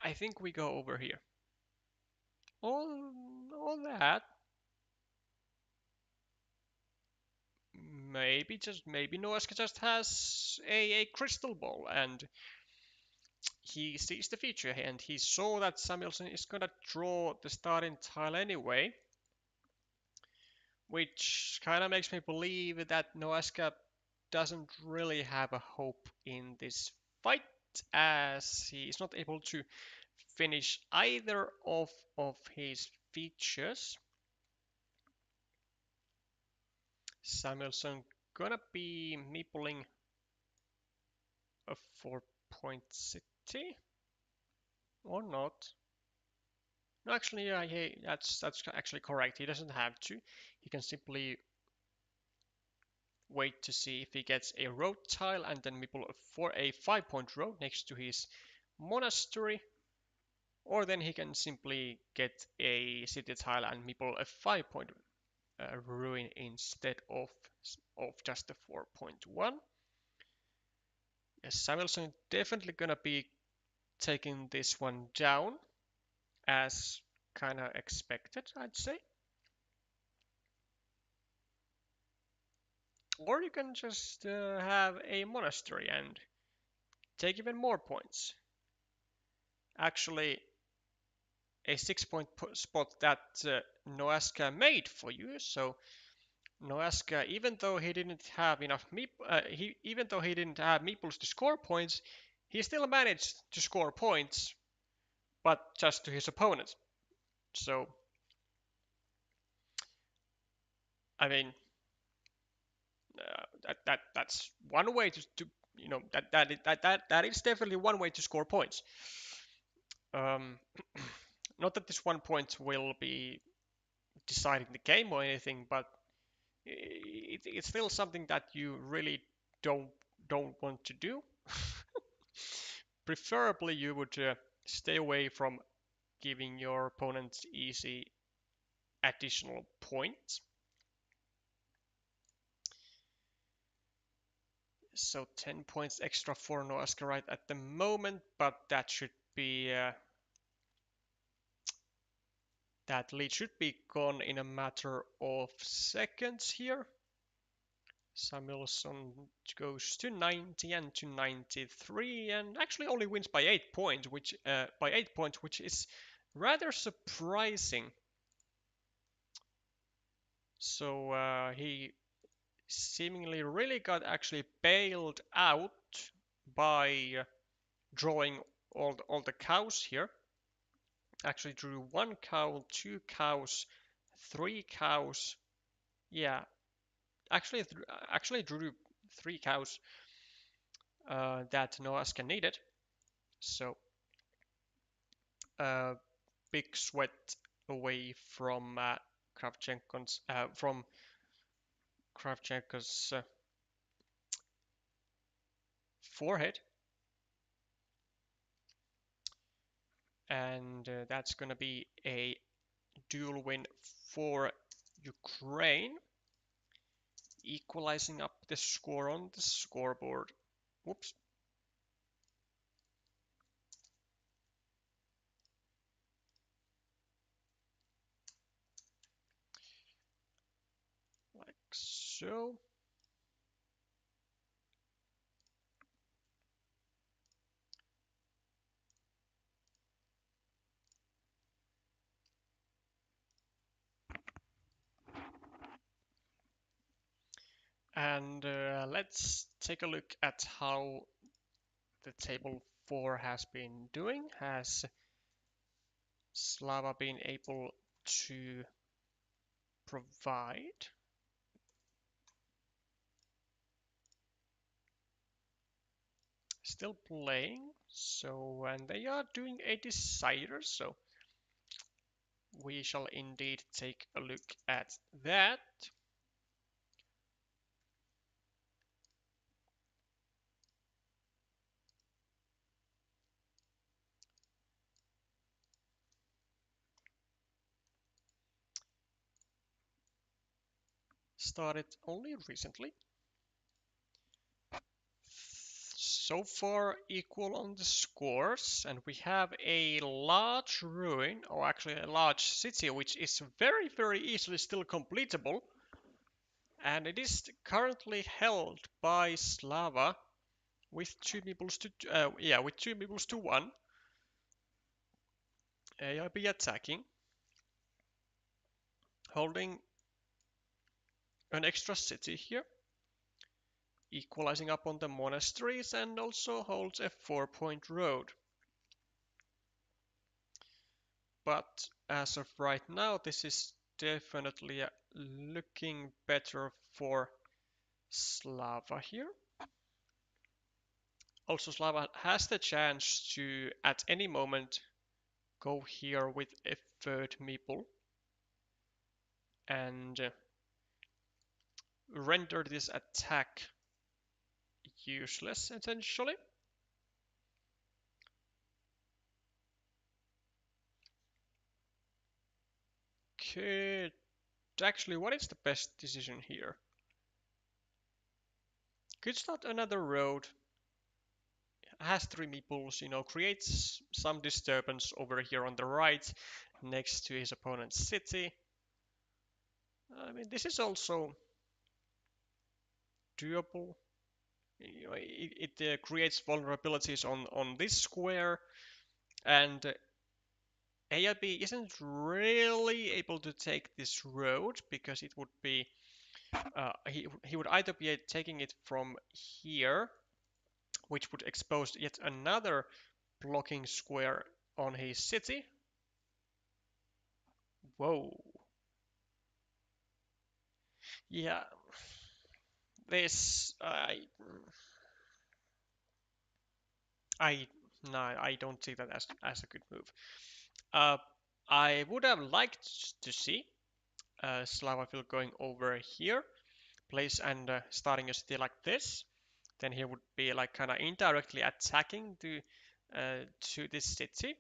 I think we go over here. All that. Maybe Noasca just has a crystal ball and he sees the future and he saw that Samuelsson is gonna draw the starting tile anyway, which kind of makes me believe that Noasca doesn't really have a hope in this fight as he is not able to finish either of his features. Samuelsson gonna be meepling a 4-point city or not? No, actually, yeah, that's actually correct. He doesn't have to. He can simply wait to see if he gets a road tile and then meeple for a 5-point road next to his monastery, or then he can simply get a city tile and meeple a 5-point ruin instead of just the 4.1. Yes, Samuelsson definitely gonna be taking this one down as kind of expected, I'd say. Or you can just have a monastery and take even more points. Actually, a 6-point spot that Noasca made for you. So Noasca, even though he didn't have enough even though he didn't have meeples to score points, he still managed to score points, but just to his opponent. So, I mean, that's one way to that is definitely one way to score points. Not that this 1 point will be deciding the game or anything, but it's still something that you really don't want to do. Preferably, you would stay away from giving your opponents easy additional points. So 10 points extra for Noasca right at the moment, but that should be That lead should be gone in a matter of seconds here. Samuelsson goes to 90 and to 93 and actually only wins by 8 points, which is rather surprising. So he seemingly really got actually bailed out by drawing all the cows here. Actually drew 1 cow, 2 cows, 3 cows. Yeah, actually drew 3 cows that Noasca needed. So big sweat away from Kravchenko's forehead, and that's gonna be a dual win for Ukraine, equalizing up the score on the scoreboard. Whoops. Like so. And let's take a look at how the table 4 has been doing. Has Slava been able to provide? Still playing, so and they are doing a decider, so we shall indeed take a look at that. Started only recently. So far equal on the scores, and we have a large ruin, or actually a large city, which is very easily still completable, and it is currently held by Slava with 2 meeples to 1. AIB attacking, holding an extra city here, equalizing up on the monasteries, and also holds a 4-point road. But as of right now, this is definitely looking better for Slava here. Also, Slava has the chance to, at any moment, go here with a third meeple and render this attack useless, essentially. Okay, actually, what is the best decision here? Could start another road, has 3 meeples, creates some disturbance over here on the right next to his opponent's city. I mean, this is also doable. It creates vulnerabilities on this square, and AIB isn't really able to take this road because it would be he would either be taking it from here, which would expose yet another blocking square on his city. Whoa. Yeah, this I no, I don't see that as a good move. Uh, I would have liked to see SlavaFil going over here, place and starting a city like this. Then he would be like kind of indirectly attacking to this city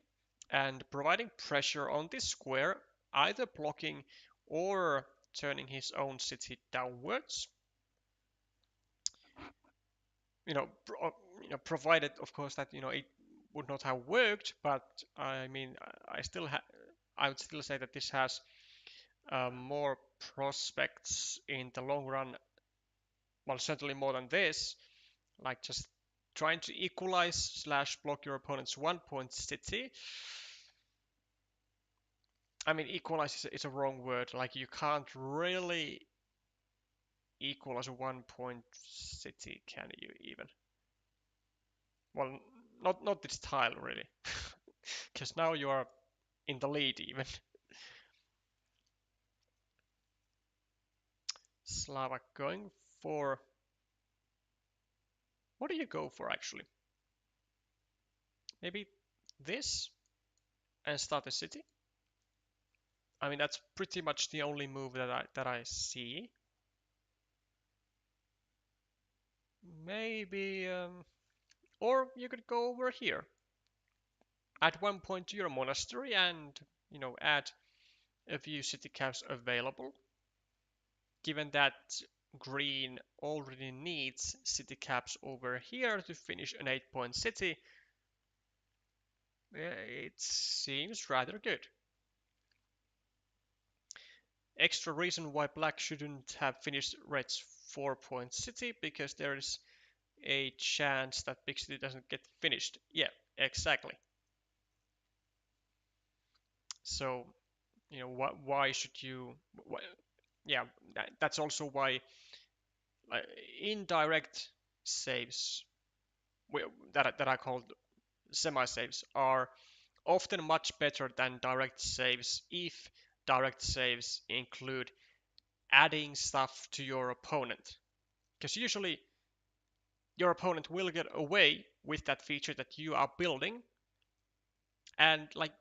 and providing pressure on this square, either blocking or turning his own city downwards. Provided of course that it would not have worked, but I mean I still I would still say that this has more prospects in the long run. Well, certainly more than this. Like just trying to equalize slash block your opponent's 1 point city. I mean, equalize is a wrong word. Like you can't really equalize a 1 point city, can you even? Well, not this tile really, because now you are in the lead even. Slava going for... What do you go for actually? Maybe this and start a city? I mean, that's pretty much the only move that I see. Maybe, or you could go over here. Add 1 point to your monastery and, add a few city caps available. Given that green already needs city caps over here to finish an 8 point city, it seems rather good. Extra reason why black shouldn't have finished red's 4 point city, because there is a chance that big city doesn't get finished. Yeah, exactly. So, why should you... Yeah, that's also why indirect saves that I call semi-saves are often much better than direct saves if direct saves include adding stuff to your opponent. Because usually your opponent will get away with that feature that you are building, and like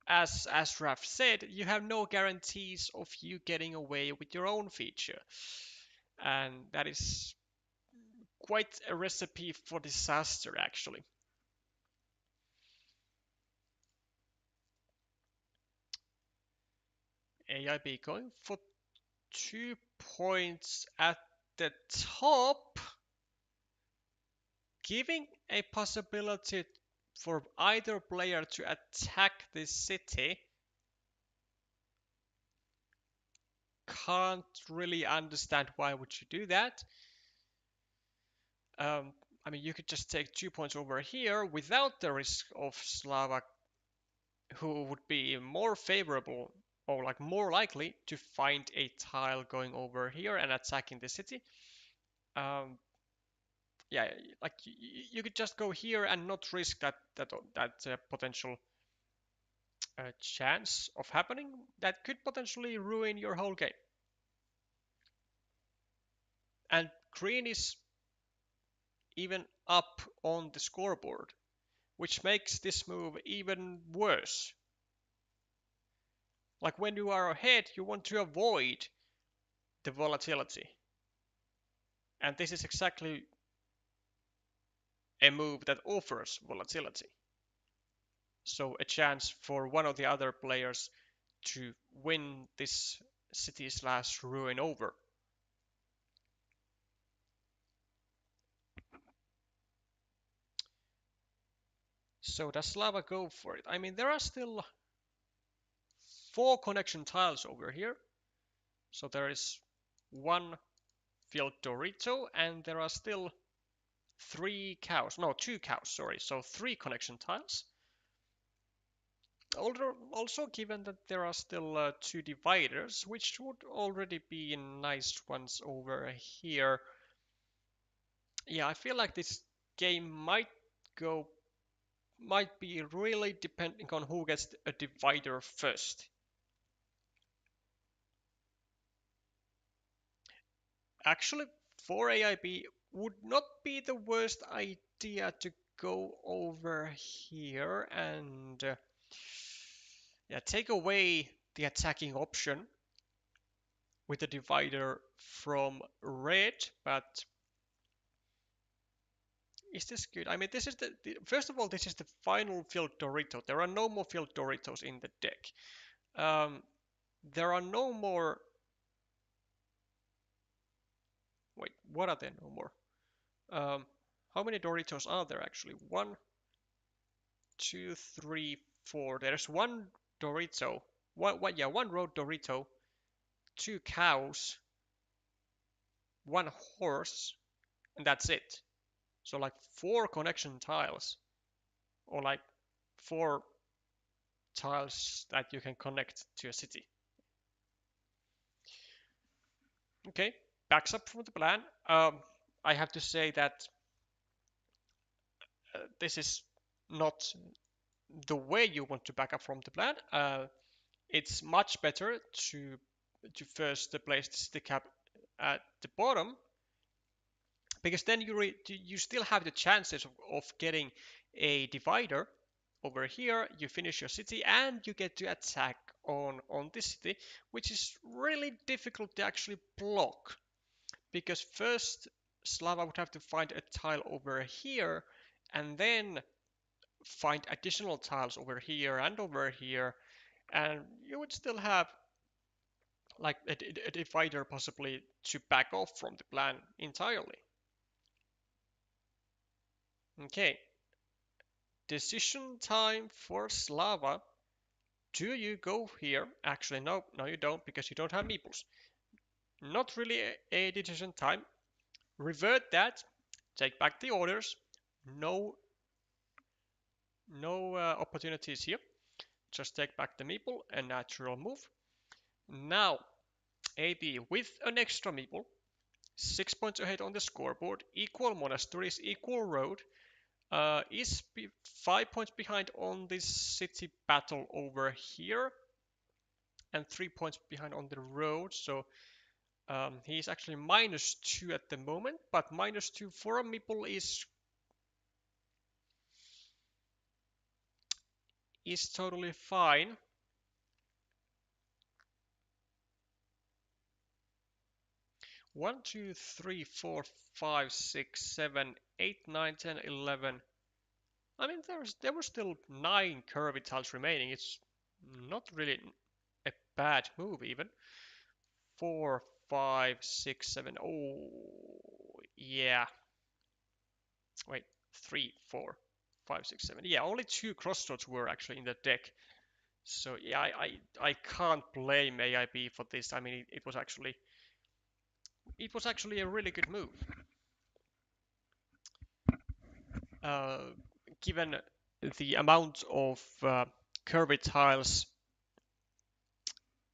as Raf said, you have no guarantees of you getting away with your own feature, and that is quite a recipe for disaster actually. AIB going for 2 points at the top, giving a possibility for either player to attack this city. Can't really understand why would you do that. I mean, you could just take 2 points over here without the risk of Slava, who would be more favorable or like more likely to find a tile going over here and attacking the city. Yeah, like you could just go here and not risk that potential chance of happening that could potentially ruin your whole game. And green is even up on the scoreboard, which makes this move even worse. Like when you are ahead, you want to avoid the volatility. And this is exactly a move that offers volatility. So a chance for one of the other players to win this city slash ruin over. So does Slava go for it? I mean, there are still 4 connection tiles over here. So there is one field Dorito, and there are still 3 cows. No, 2 cows, sorry. So 3 connection tiles. Also, given that there are still 2 dividers, which would already be nice ones over here. Yeah, I feel like this game might be really depending on who gets a divider first. Actually, for AIB, would not be the worst idea to go over here and yeah, take away the attacking option with the divider from red, but is this good? I mean, this is first of all, this is the final field Dorito. There are no more field Doritos in the deck. There are no more... Wait, what are there no more? How many Doritos are there actually? 1, 2, 3, 4. There's one Dorito. One road Dorito, 2 cows, 1 horse, and that's it. So like 4 connection tiles, or like 4 tiles that you can connect to a city. Okay, backs up from the plan. I have to say that this is not the way you want to back up from the plan. It's much better to first place the city cap at the bottom, because then you still have the chances of getting a divider over here. You finish your city and you get to attack on this city, which is really difficult to actually block, because first Slava would have to find a tile over here and then find additional tiles over here, and you would still have like a divider possibly to back off from the plan entirely. Okay, decision time for Slava. Do you go here? Actually, no, you don't, because you don't have meeples. Not really a decision time. Revert that. Take back the orders. No opportunities here. Just take back the meeple, a natural move. Now, AB with an extra meeple, 6 points ahead on the scoreboard, equal monasteries, equal road, is 5 points behind on this city battle over here, and 3 points behind on the road. So he's actually -2 at the moment, but -2 for a meeple is totally fine. One, two, three, four, five, six, 7, 8, 9, 10, 11. I mean, there were still 9 curvy tiles remaining. It's not really a bad move even. 4, 5, 6, 7. Oh, yeah. Wait, 3, 4, 5, 6, 7. Yeah, only 2 crossroads were actually in the deck. So yeah, I can't blame AIB for this. I mean, it was actually a really good move. Given the amount of curvy tiles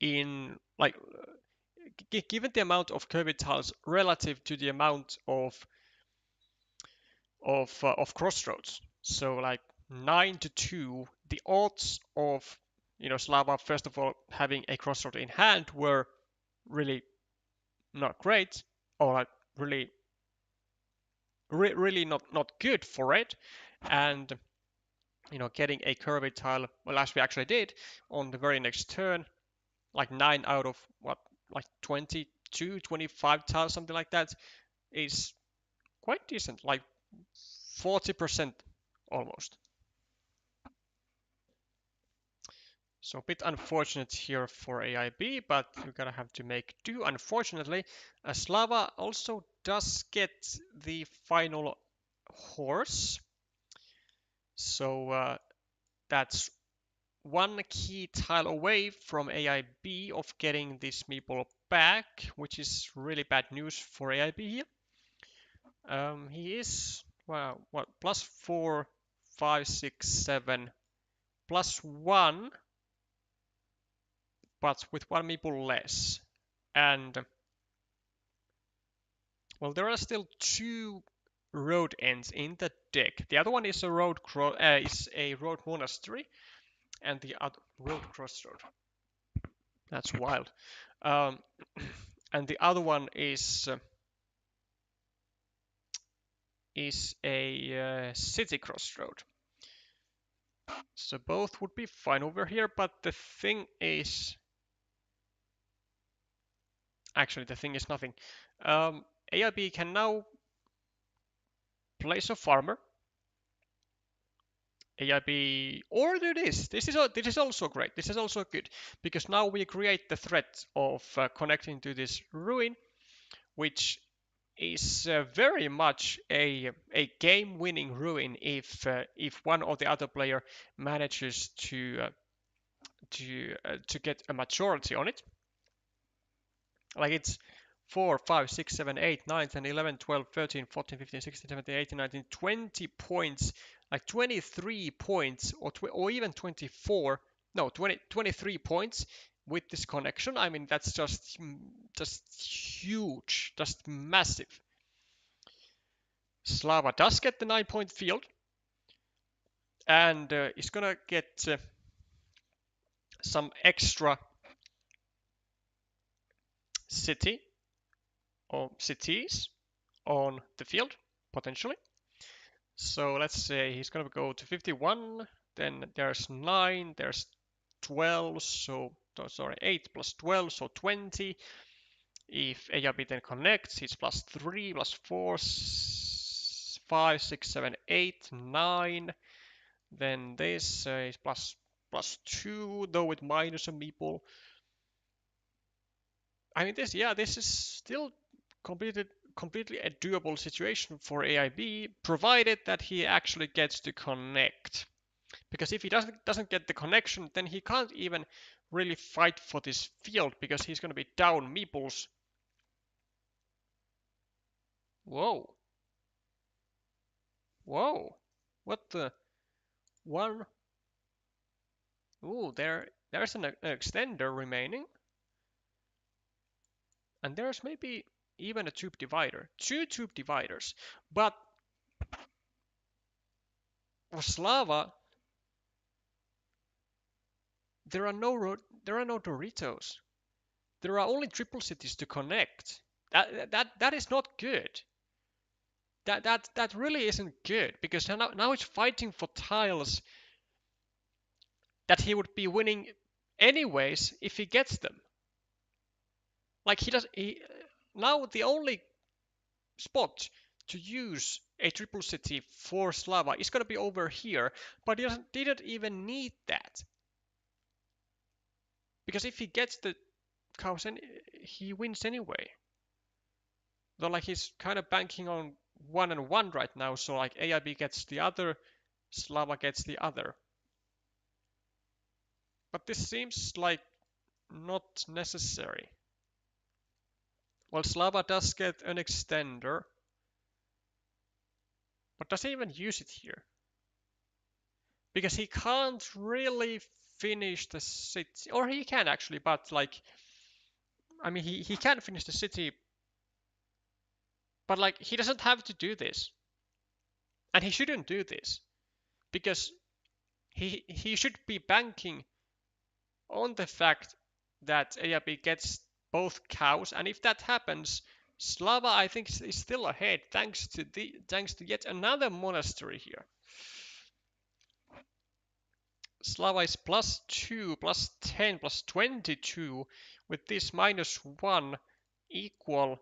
in like given the amount of curvy tiles relative to the amount of crossroads, so like 9-2, the odds of Slava first of all having a crossroad in hand were really not great, or like really not good for it. And getting a curvy tile, well, as we actually did on the very next turn, like 9 out of what, like 22, 25 tiles, something like that, is quite decent, like 40% almost. So a bit unfortunate here for AIB, but you're gonna have to make do. Unfortunately, Slava also does get the final horse, so that's 1 key tile away from AIB of getting this meeple back, which is really bad news for AIB here. He is, wow, what, +4, 5, 6, 7, +1, but with 1 meeple less. And well, there are still 2 road ends in the deck. The other one is a road monastery, and the other road crossroad. That's wild. And the other one is a city crossroad. So both would be fine over here, but the thing is, actually the thing is nothing. AIB can now place a farmer. AIB, or do this. This is also great. This is also good, because now we create the threat of connecting to this ruin, which is very much a game-winning ruin if one or the other player manages to to get a majority on it. Like it's 4, 5, 6, 7, 8, 9, 10, 11, 12, 13, 14, 15, 16, 17, 18, 19, 20 points, like 23 points, or even 24, no, 23 points with this connection. I mean, that's just huge, just massive. Slava does get the 9-point field, and is gonna get some extra city or cities on the field, potentially. So let's say he's gonna go to 51, then there's 9, there's 12, so sorry, 8 plus 12, so 20. If ARB then connects, he's plus 3, plus 4, 5, 6, 7, 8, 9. Then this is plus 2, though with minus a meeple. I mean, this is still completely a doable situation for AIB, provided that he actually gets to connect. Because if he doesn't get the connection, then he can't even really fight for this field, because he's going to be down meeples. Whoa. Whoa. What the? One. Ooh, there's an extender remaining. And there's maybe even a tube divider. 2 tube dividers. But for Slava, there are no Doritos. There are only triple cities to connect. That is not good. That really isn't good, because now it's fighting for tiles that he would be winning anyways if he gets them. Like now the only spot to use a triple city for Slava is gonna be over here, but he didn't even need that. Because if he gets the cows, he wins anyway. Though like he's kind of banking on 1 and 1 right now, so like AIB gets the other, Slava gets the other. But this seems like not necessary. Well, Slava does get an extender, but does he even use it here? Because he can't really finish the city, or he can actually, but like, I mean, he can finish the city, but like, he doesn't have to do this. And he shouldn't do this, because he should be banking on the fact that AIB gets both cows, and if that happens, Slava, I think, is still ahead thanks to yet another monastery here. Slava is plus 2, plus 10, plus 22, with this minus 1 equal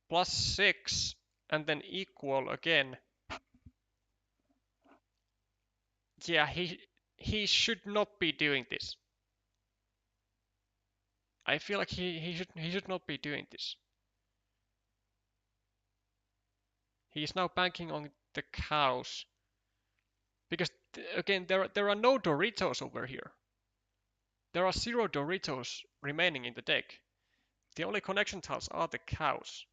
plus 6, and then equal again. Yeah, he should not be doing this. I feel like he should not be doing this. He is now banking on the cows. Because again, there are no Doritos over here. There are 0 Doritos remaining in the deck. The only connection tiles are the cows.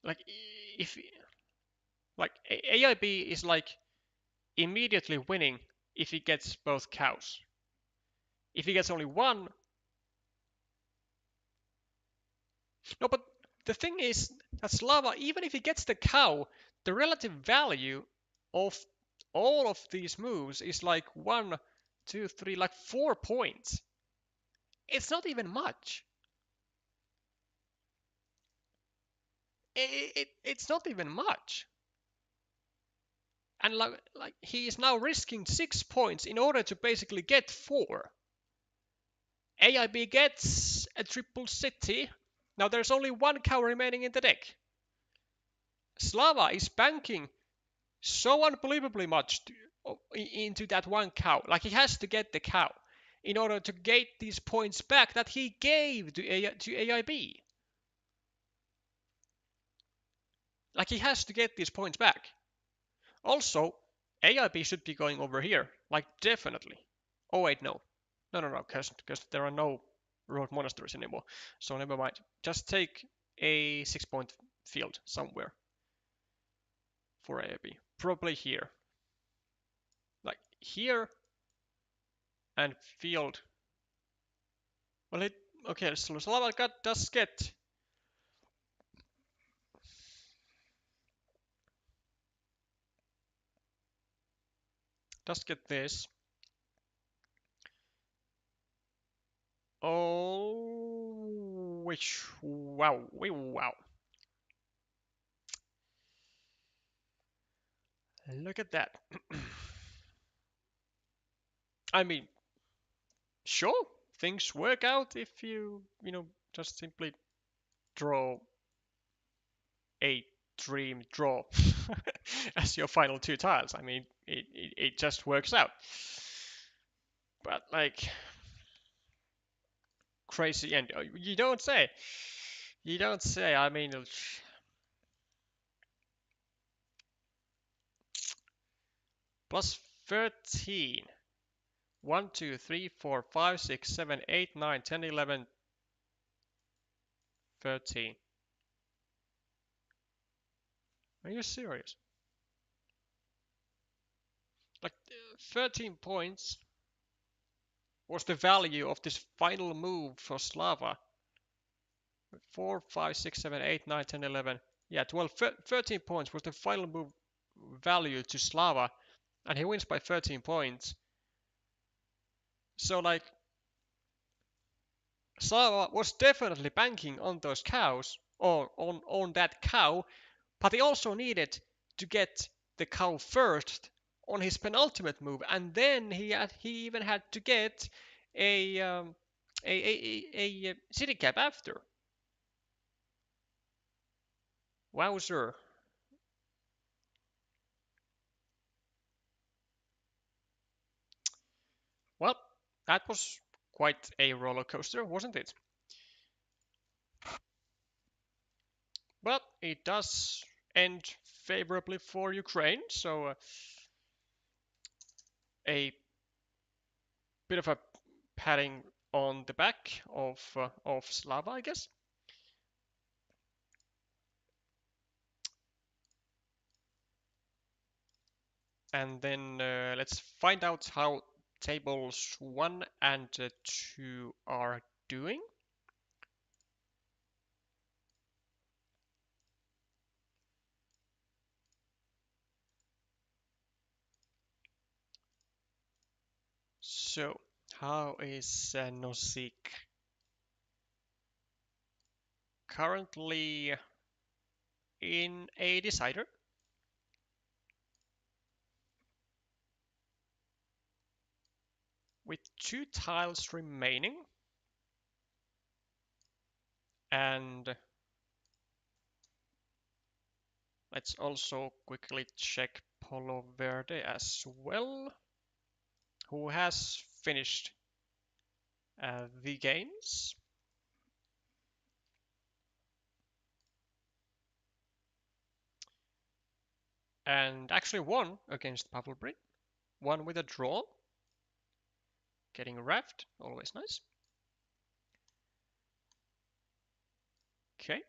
Like if like AIB is like immediately winning if he gets both cows. If he gets only one, no, but the thing is that Slava, even if he gets the cow, the relative value of all of these moves is like 1, 2, 3, like 4 points. It's not even much. It's not even much. And like he is now risking 6 points in order to basically get 4. AIB gets a triple city. Now there's only 1 cow remaining in the deck. Slava is banking so unbelievably much into that 1 cow. Like he has to get the cow in order to get these points back that he gave to AIB. Like he has to get these points back. Also, AIB should be going over here, like definitely. Oh wait, no. No, because there are no road monasteries anymore. So never mind. Just take a 6-point field somewhere for AIB. Probably here. Like here and field. Well, okay, so Slava does get this. Oh, which wow. Look at that. I mean, sure, things work out if you just simply draw a dream draw as your final 2 tiles. I mean, it just works out. But like crazy, and you don't say. You don't say. I mean, plus 13. 1, 2, 3, 4, 5, 6, 7, 8, 9, 10, 11, 13. Are you serious? Like 13 points was the value of this final move for Slava. 4, 5, 6, 7, 8, 9, 10, 11. Yeah, 12, 13 points was the final move value to Slava, and he wins by 13 points. So, like, Slava was definitely banking on those cows, or on that cow, but he also needed to get the cow first on his penultimate move, and then he even had to get a city cap after. Wowzer. Well, that was quite a roller coaster, wasn't it? But it does end favorably for Ukraine, so a bit of a patting on the back of Slava, I guess. And then let's find out how tables 1 and 2 are doing. So, how is Nosik? Currently in a decider. With 2 tiles remaining. And let's also quickly check Polo Verde as well, who has finished the games. And actually won against Pavelbrin. Won with a draw. Getting reffed, always nice. Okay.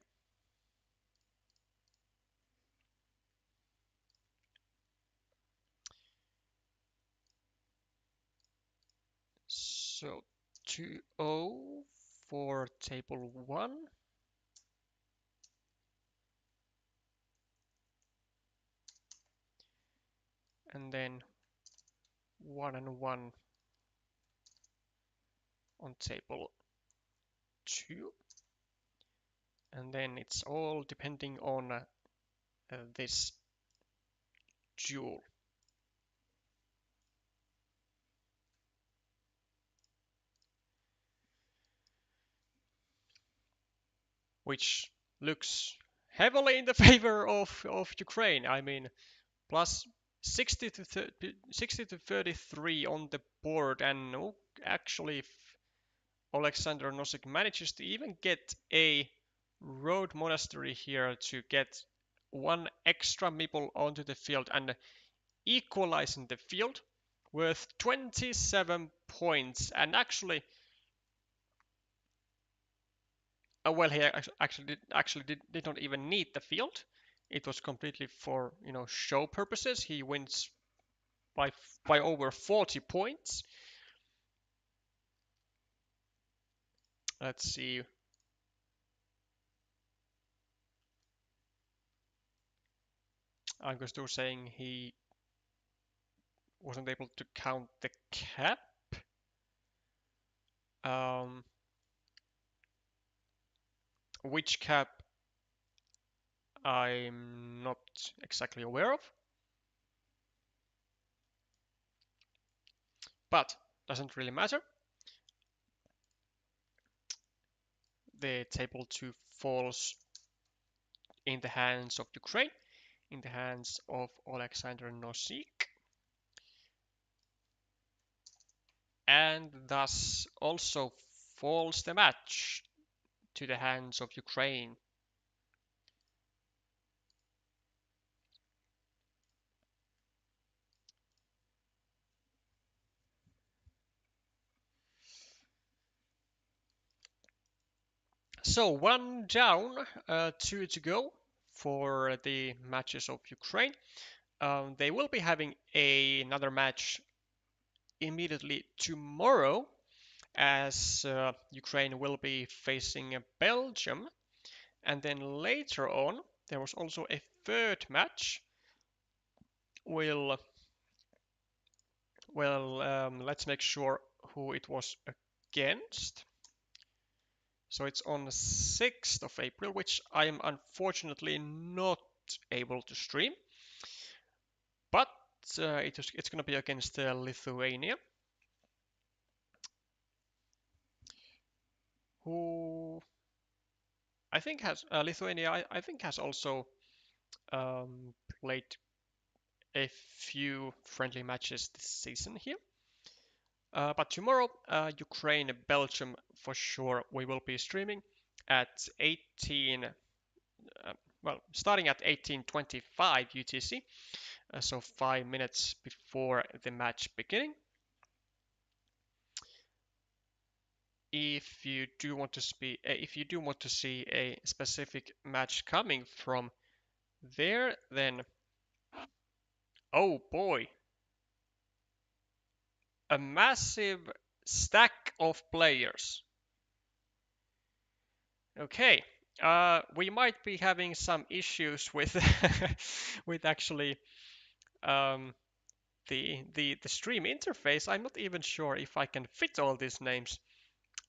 So 2-0 for table 1. And then 1-1 on table 2. And then it's all depending on this duel. Which looks heavily in the favor of Ukraine. I mean, plus 60 to 33 on the board, and actually if Alexander Nosik manages to even get a road monastery here to get 1 extra meeple onto the field, and equalizing the field with 27 points. And actually, well, he did not even need the field. It was completely for show purposes. He wins by over 40 points. Let's see. I'm still saying he wasn't able to count the cap. Which cap I'm not exactly aware of. But doesn't really matter. The table 2 falls in the hands of Ukraine, in the hands of Alexander Noasca, and thus also falls the match to the hands of Ukraine. So 1 down, 2 to go for the matches of Ukraine. They will be having another match immediately tomorrow, as Ukraine will be facing Belgium. And then later on, there was also a third match. Well, let's make sure who it was against. So it's on the 6th of April, which I am unfortunately not able to stream. But it's going to be against Lithuania, who I think has Lithuania. I think has also played a few friendly matches this season here. But tomorrow, Ukraine, Belgium for sure. We will be streaming at 18. Starting at 18:25 UTC, so 5 minutes before the match beginning. If you do want to see a specific match coming from there, then oh boy, a massive stack of players. Okay, we might be having some issues with with actually the stream interface. I'm not even sure if I can fit all these names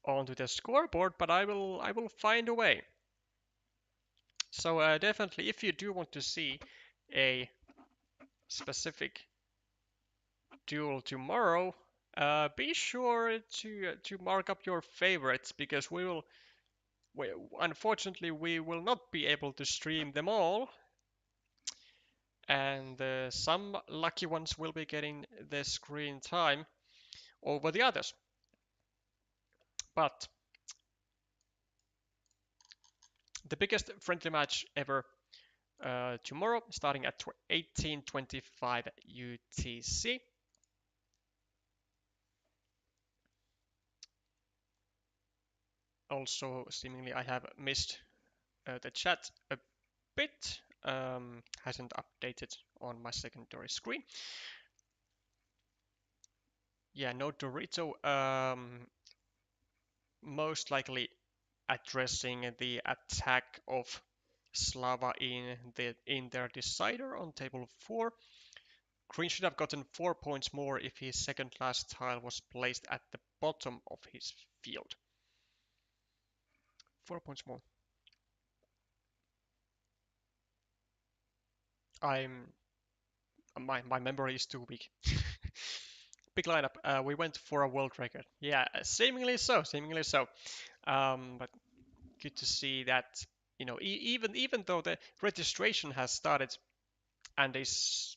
onto the scoreboard, but I will find a way. So definitely, if you do want to see a specific duel tomorrow, be sure to mark up your favorites, because unfortunately we will not be able to stream them all, and some lucky ones will be getting the screen time over the others. But the biggest friendly match ever tomorrow, starting at 18:25 UTC. Also, seemingly I have missed the chat a bit. Hasn't updated on my secondary screen. Yeah, no Dorito. Most likely addressing the attack of Slava in their decider on table 4. Green should have gotten 4 points more if his second last tile was placed at the bottom of his field. 4 points more. My memory is too weak. Big lineup. We went for a world record. Yeah, seemingly so. But good to see that, even though the registration has started and is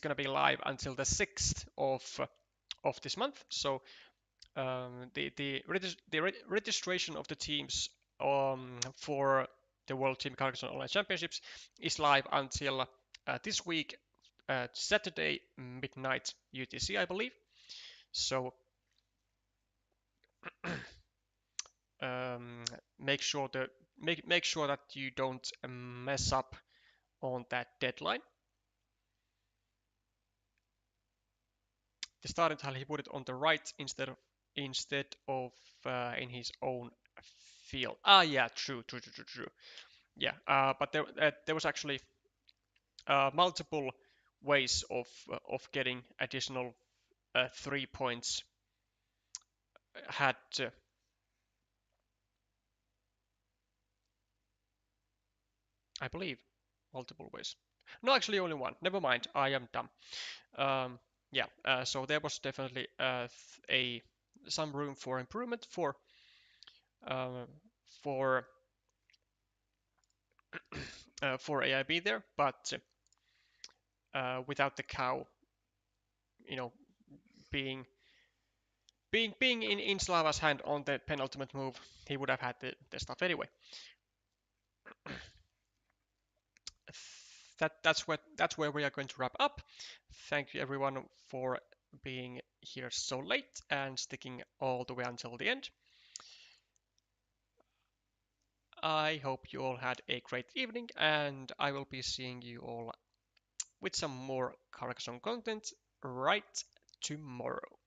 going to be live until the 6th of this month. So the registration of the teams for the World Team Carcassonne Online Championships is live until this week, Saturday midnight UTC, I believe. So um, make sure that you don't mess up on that deadline. The starting tile, he put it on the right instead of in his own field. Ah, yeah, true. Yeah, but there was actually multiple ways of getting additional 3 points. Had I believe multiple ways. No, actually only one. Never mind. I am dumb. Um, yeah. So there was definitely a some room for improvement uh, for for AIB there, but without the cow, you know, being being in Slava's hand on the penultimate move, he would have had the stuff anyway. That's where we are going to wrap up. Thank you everyone for being here so late and sticking all the way until the end. I hope you all had a great evening, and I will be seeing you all with some more Carcassonne content right tomorrow.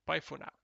Bye for now.